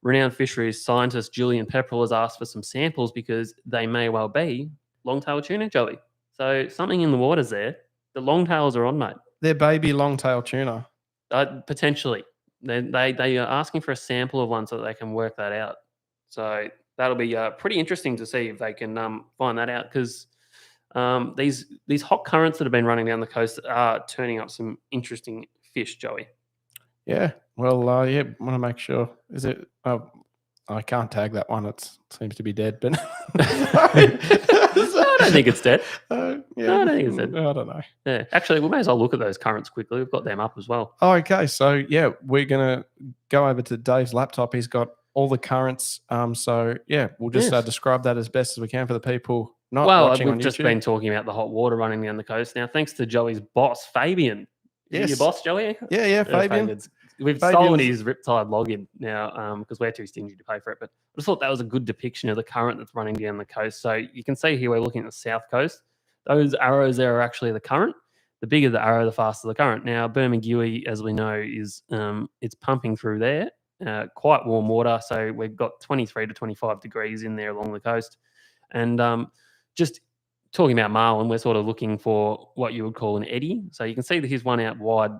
Renowned fisheries scientist Julian Pepperell has asked for some samples because they may well be long-tail tuna, Joey. So something in the waters there. The long-tails are on, mate. They're baby long-tail tuna. Potentially. They are asking for a sample of one so that they can work that out. So that'll be pretty interesting to see if they can find that out, because these hot currents that have been running down the coast are turning up some interesting fish, Joey. Yeah. Well, yeah, want to make sure. Is it? I can't tag that one. It seems to be dead, but I don't think it's dead. Yeah, No, I don't think it's dead. I don't know. Yeah, actually, we may as well look at those currents quickly. We've got them up as well. Oh, okay. So yeah, we're gonna go over to Dave's laptop. He's got all the currents. So yeah, we'll just Yes. Describe that as best as we can for the people not Well, watching on we've just YouTube. been talking about the hot water running down the coast. Now, thanks to Joey's boss, Fabian. Is he Yes. your boss, Joey? Yeah, Fabian. Fabian's- We've Fabian's- stolen his Riptide login now because we're too stingy to pay for it. But I just thought that was a good depiction of the current that's running down the coast. So you can see here we're looking at the south coast. Those arrows there are actually the current. The bigger the arrow, the faster the current. Now, Bermagui, as we know, is it's pumping through there. Quite warm water. So we've got 23 to 25 degrees in there along the coast. And just talking about marlin, we're sort of looking for what you would call an eddy. So you can see that here's one out wide,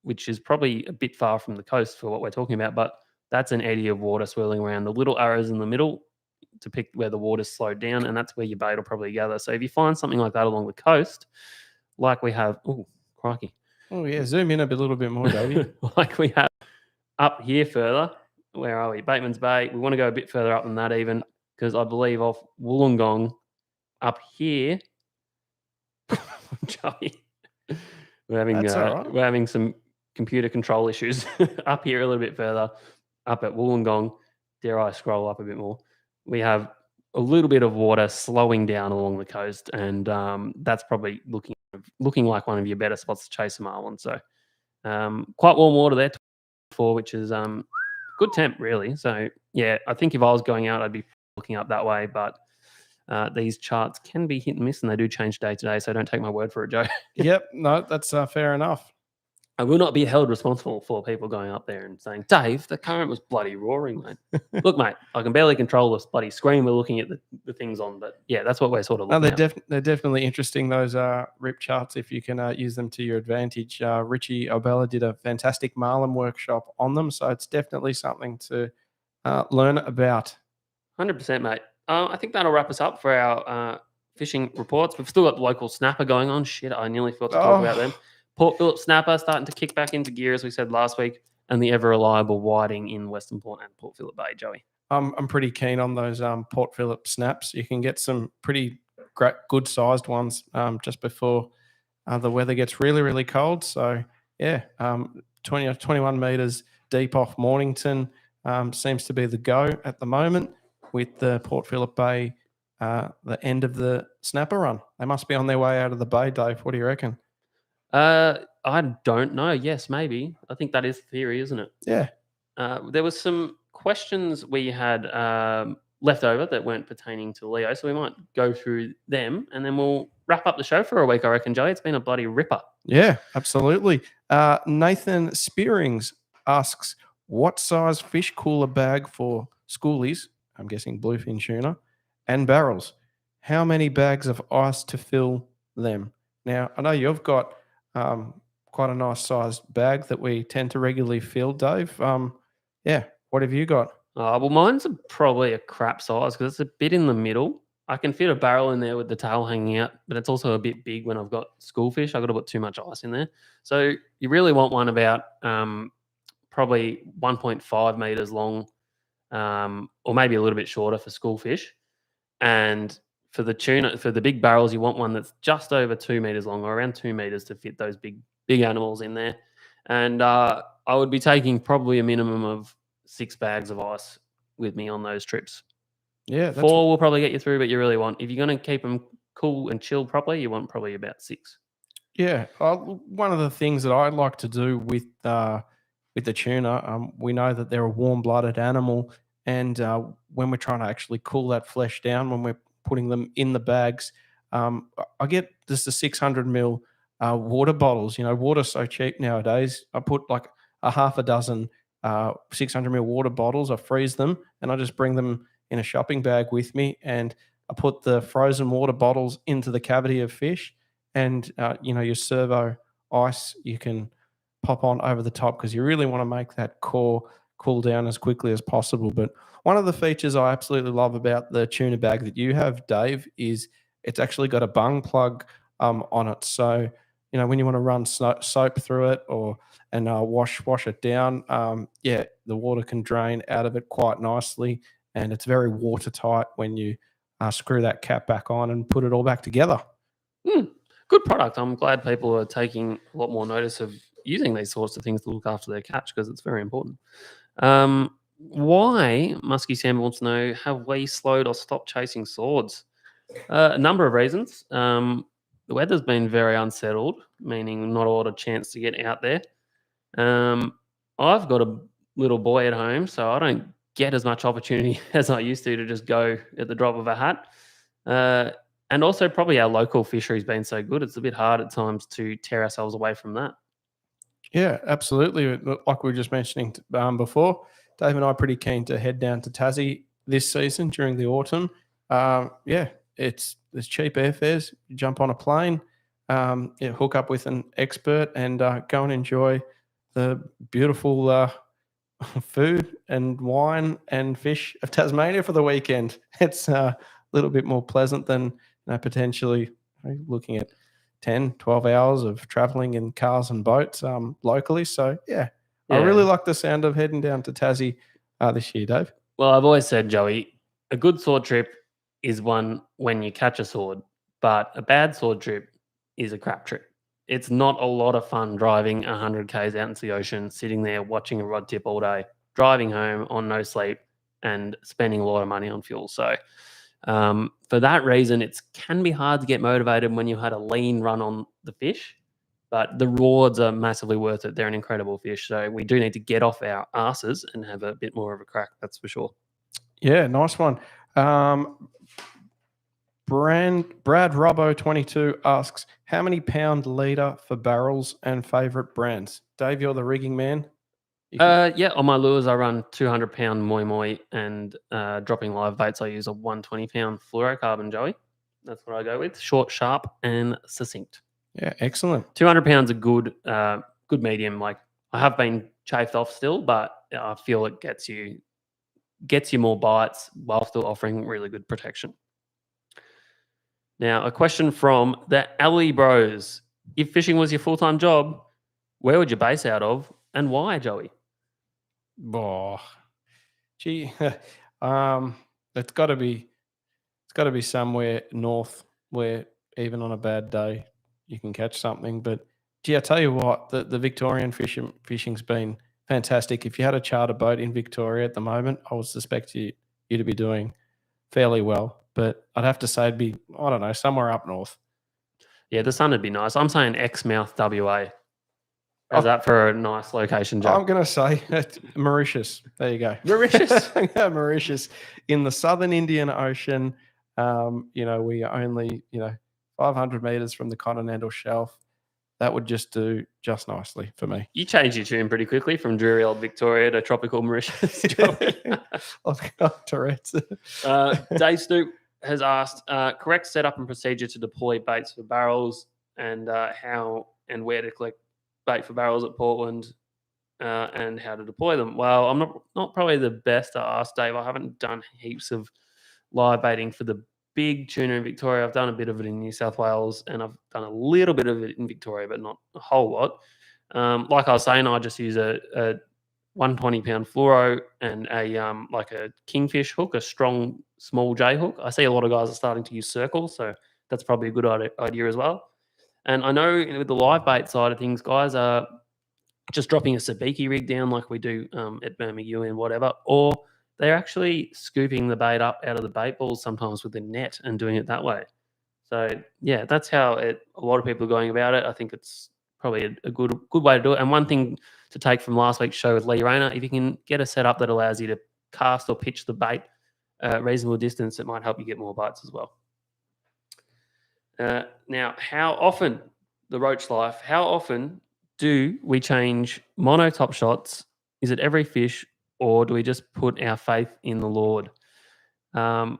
which is probably a bit far from the coast for what we're talking about, but that's an eddy of water swirling around. The little arrows in the middle to pick where the water's slowed down, and that's where your bait will probably gather. So if you find something like that along the coast, like we have, oh, crikey. Oh yeah, zoom in a little bit more, Davey. Like we have up here further, where are we? Bateman's Bay. We want to go a bit further up than that even, because I believe off Wollongong up here, Joey, That's all right. we're having some computer control issues up here a little bit further, up at Wollongong. Dare I scroll up a bit more? We have a little bit of water slowing down along the coast, and that's probably looking like one of your better spots to chase a marlin. So quite warm water there for, which is good temp really. So yeah, I think if I was going out, I'd be looking up that way, but these charts can be hit and miss, and they do change day to day. So don't take my word for it, Joe. Yep, no, that's fair enough. I will not be held responsible for people going up there and saying, Dave, the current was bloody roaring, mate. Look, mate, I can barely control this bloody screen we're looking at the things on. But yeah, that's what we're sort of No, looking at. they're definitely interesting, those rip charts, if you can use them to your advantage. Richie Obella did a fantastic marlin workshop on them, so it's definitely something to learn about. 100%, mate. I think that'll wrap us up for our fishing reports. We've still got the local snapper going on. Shit, I nearly forgot to talk about them. Port Phillip snapper starting to kick back into gear, as we said last week, and the ever reliable whiting in Western Port and Port Phillip Bay, Joey. I'm pretty keen on those Port Phillip snaps. You can get some pretty great, good sized ones just before the weather gets really, really cold. So, yeah, 20 or 21 metres deep off Mornington seems to be the go at the moment with the Port Phillip Bay, the end of the snapper run. They must be on their way out of the bay, Dave. What do you reckon? I don't know. Yes, maybe. I think that is the theory, isn't it? Yeah. There was some questions we had left over that weren't pertaining to Leo, so we might go through them and then we'll wrap up the show for a week, I reckon, Joey. It's been a bloody ripper. Yeah, absolutely. Nathan Spearings asks, what size fish cooler bag for schoolies, I'm guessing bluefin tuna, and barrels? How many bags of ice to fill them? Now, I know you've got quite a nice sized bag that we tend to regularly fill, Dave. Yeah, what have you got? Well, mine's probably a crap size because it's a bit in the middle. I can fit a barrel in there with the tail hanging out, but it's also a bit big when I've got school fish. I've got to put too much ice in there. So you really want one about probably 1.5 meters long, or maybe a little bit shorter for school fish. And for the tuna, for the big barrels, you want one that's just over 2 meters long, or around 2 meters, to fit those big animals in there. And I would be taking probably a minimum of 6 bags of ice with me on those trips. Yeah, that's 4 will probably get you through, but you really want, if you're going to keep them cool and chill properly, you want probably about 6. Yeah, one of the things that I like to do with the tuna, we know that they're a warm-blooded animal, and when we're trying to actually cool that flesh down, when we're putting them in the bags, I get just the 600 ml water bottles. You know, water's so cheap nowadays. I put like a half a dozen 600 ml water bottles. I freeze them, and I just bring them in a shopping bag with me, and I put the frozen water bottles into the cavity of fish. And your servo ice you can pop on over the top because you really want to make that core cool down as quickly as possible. But one of the features I absolutely love about the tuna bag that you have, Dave, is it's actually got a bung plug on it. So when you want to run soap through it and wash it down, the water can drain out of it quite nicely, and it's very watertight when you screw that cap back on and put it all back together. Good product. I'm glad people are taking a lot more notice of using these sorts of things to look after their catch, because it's very important. Why, Muskie Sam wants to know, have we slowed or stopped chasing swords? A number of reasons. The weather's been very unsettled, meaning not a lot of chance to get out there. I've got a little boy at home, so I don't get as much opportunity as I used to just go at the drop of a hat. And also probably our local fishery's been so good, it's a bit hard at times to tear ourselves away from that. Yeah, absolutely. Like we were just mentioning before, Dave and I are pretty keen to head down to Tassie this season during the autumn. There's cheap airfares. You jump on a plane, hook up with an expert, and go and enjoy the beautiful food and wine and fish of Tasmania for the weekend. It's a little bit more pleasant than potentially looking at 10, 12 hours of traveling in cars and boats locally. So, yeah, I really like the sound of heading down to Tassie this year, Dave. Well, I've always said, Joey, a good sword trip is one when you catch a sword, but a bad sword trip is a crap trip. It's not a lot of fun driving 100 Ks out into the ocean, sitting there watching a rod tip all day, driving home on no sleep, and spending a lot of money on fuel. So for that reason, it can be hard to get motivated when you had a lean run on the fish, but the rewards are massively worth it. They're an incredible fish. So we do need to get off our asses and have a bit more of a crack, that's for sure. Yeah, nice one. Brad Robbo 22 asks, how many pound leader for barrels and favourite brands? Dave, you're the rigging man. On my lures, I run 200-pound moi moi, and dropping live baits, I use a 120-pound fluorocarbon, Joey. That's what I go with. Short, sharp, and succinct. Yeah, excellent. 200 pounds a good medium. Like, I have been chafed off still, but I feel it gets you more bites while still offering really good protection. Now, a question from the Alley Bros. If fishing was your full-time job, where would you base out of, and why, Joey? Oh, gee, it's got to be somewhere north where even on a bad day you can catch something. But gee, I tell you what, the Victorian fishing's been fantastic. If you had a charter boat in Victoria at the moment, I would suspect you to be doing fairly well. But I'd have to say it'd be, I don't know, somewhere up north. Yeah, the sun would be nice. I'm saying Exmouth, WA. How's Oh. that for a nice location, Joe? I'm going to say Mauritius. There you go. Mauritius? Mauritius in the southern Indian Ocean. We are only, 500 meters from the continental shelf. That would just do just nicely for me. You changed your tune pretty quickly from dreary old Victoria to tropical Mauritius, Joey. I've got Tourette's. Dave Snoop has asked, correct setup and procedure to deploy baits for barrels and how and where to collect bait for barrels at Portland and how to deploy them. Well, I'm not probably the best to ask, Dave. I haven't done heaps of live baiting for the big tuna in Victoria. I've done a bit of it in New South Wales and I've done a little bit of it in Victoria, but not a whole lot. Like I was saying, I just use a 120-pound fluoro and a kingfish hook, a strong small J hook. I see a lot of guys are starting to use circles, so that's probably a good idea as well. And I know with the live bait side of things, guys are just dropping a sabiki rig down like we do at Bermuda and whatever, or they're actually scooping the bait up out of the bait balls sometimes with a net and doing it that way. So yeah, that's how a lot of people are going about it. I think it's probably a good way to do it. And one thing to take from last week's show with Lee Rayner, if you can get a setup that allows you to cast or pitch the bait a reasonable distance, it might help you get more bites as well. Now, how often, the roach life, how often do we change mono top shots? Is it every fish, or do we just put our faith in the Lord? I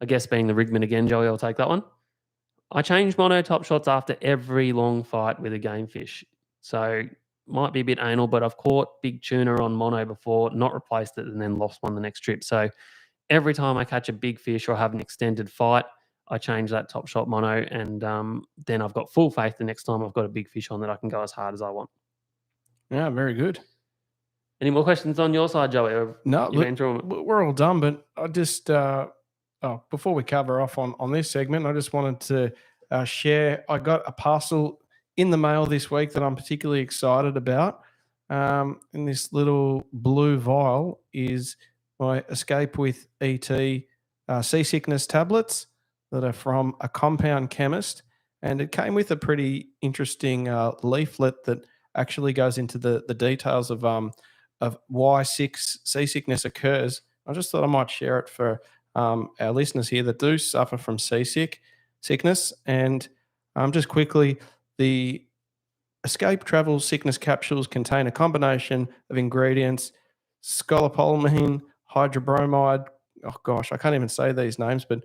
guess being the rigman again, Joey, I'll take that one. I change mono top shots after every long fight with a game fish. So might be a bit anal, but I've caught big tuna on mono before, not replaced it, and then lost one the next trip. So every time I catch a big fish or have an extended fight, I change that top shot mono, and then I've got full faith the next time I've got a big fish on that I can go as hard as I want. Yeah, very good. Any more questions on your side, Joey? No, we're all done, but I just, before we cover off on this segment, I just wanted to share, I got a parcel in the mail this week that I'm particularly excited about. In this little blue vial is my Escape with ET seasickness tablets that are from a compound chemist. And it came with a pretty interesting leaflet that actually goes into the details of why seasickness occurs. I just thought I might share it for our listeners here that do suffer from seasickness. And just quickly, the Escape Travel Sickness capsules contain a combination of ingredients: scopolamine, hydrobromide. Oh gosh, I can't even say these names, but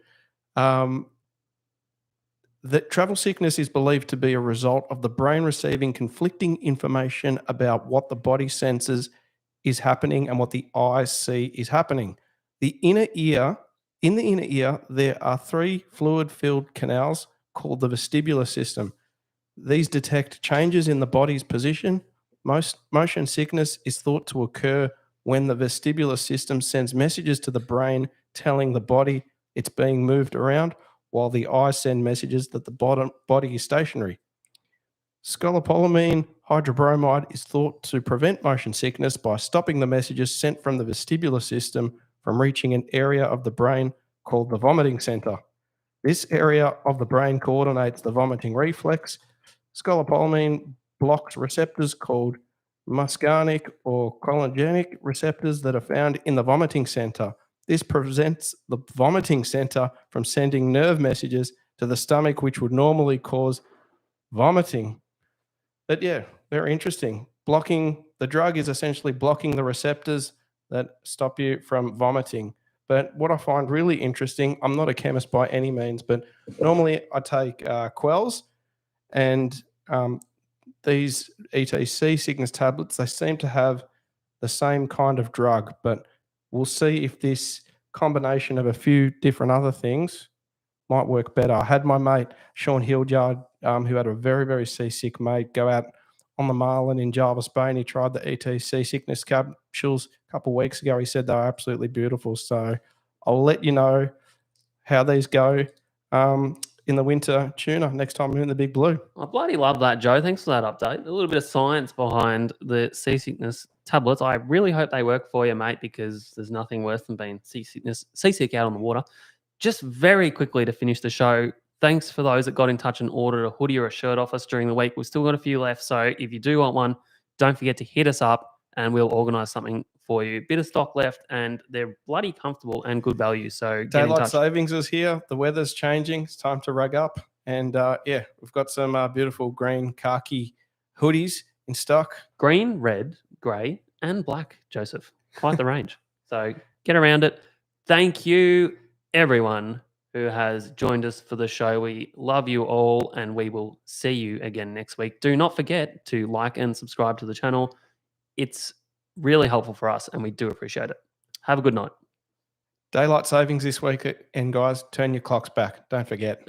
that travel sickness is believed to be a result of the brain receiving conflicting information about what the body senses is happening and what the eyes see is happening. In the inner ear, there are 3 fluid-filled canals called the vestibular system. These detect changes in the body's position. Motion sickness is thought to occur when the vestibular system sends messages to the brain telling the body it's being moved around, while the eyes send messages that the body is stationary. Scopolamine hydrobromide is thought to prevent motion sickness by stopping the messages sent from the vestibular system from reaching an area of the brain called the vomiting center. This area of the brain coordinates the vomiting reflex. Scopolamine blocks receptors called muscarinic or cholinergic receptors that are found in the vomiting center. This prevents the vomiting center from sending nerve messages to the stomach, which would normally cause vomiting. But yeah, very interesting. The drug is essentially blocking the receptors that stop you from vomiting. But what I find really interesting, I'm not a chemist by any means, but normally I take Quells, and these ETC sickness tablets, they seem to have the same kind of drug, but we'll see if this combination of a few different other things might work better. I had my mate, Sean Hildyard, who had a very, very seasick mate, go out on the Marlin in Jarvis Bay, and he tried the ETC sickness capsules a couple of weeks ago. He said they were absolutely beautiful. So I'll let you know how these go. in the winter tuna next time we're in the big blue. I bloody love that, Joe. Thanks for that update. A little bit of science behind the seasickness tablets. I really hope they work for you, mate, because there's nothing worse than being seasick out on the water. Just very quickly to finish the show, thanks for those that got in touch and ordered a hoodie or a shirt off us during the week. We've still got a few left, so if you do want one, don't forget to hit us up and we'll organise something for you. Bit of stock left, and they're bloody comfortable and good value. So get in Daylight touch. savings is here. The weather's changing. It's time to rug up. And yeah, we've got some beautiful green khaki hoodies in stock. Green, red, grey, and black, Joseph. Quite the range. So get around it. Thank you, everyone who has joined us for the show. We love you all, and we will see you again next week. Do not forget to like and subscribe to the channel. It's really helpful for us, and we do appreciate it. Have a good night. Daylight savings this week. And guys, turn your clocks back. Don't forget.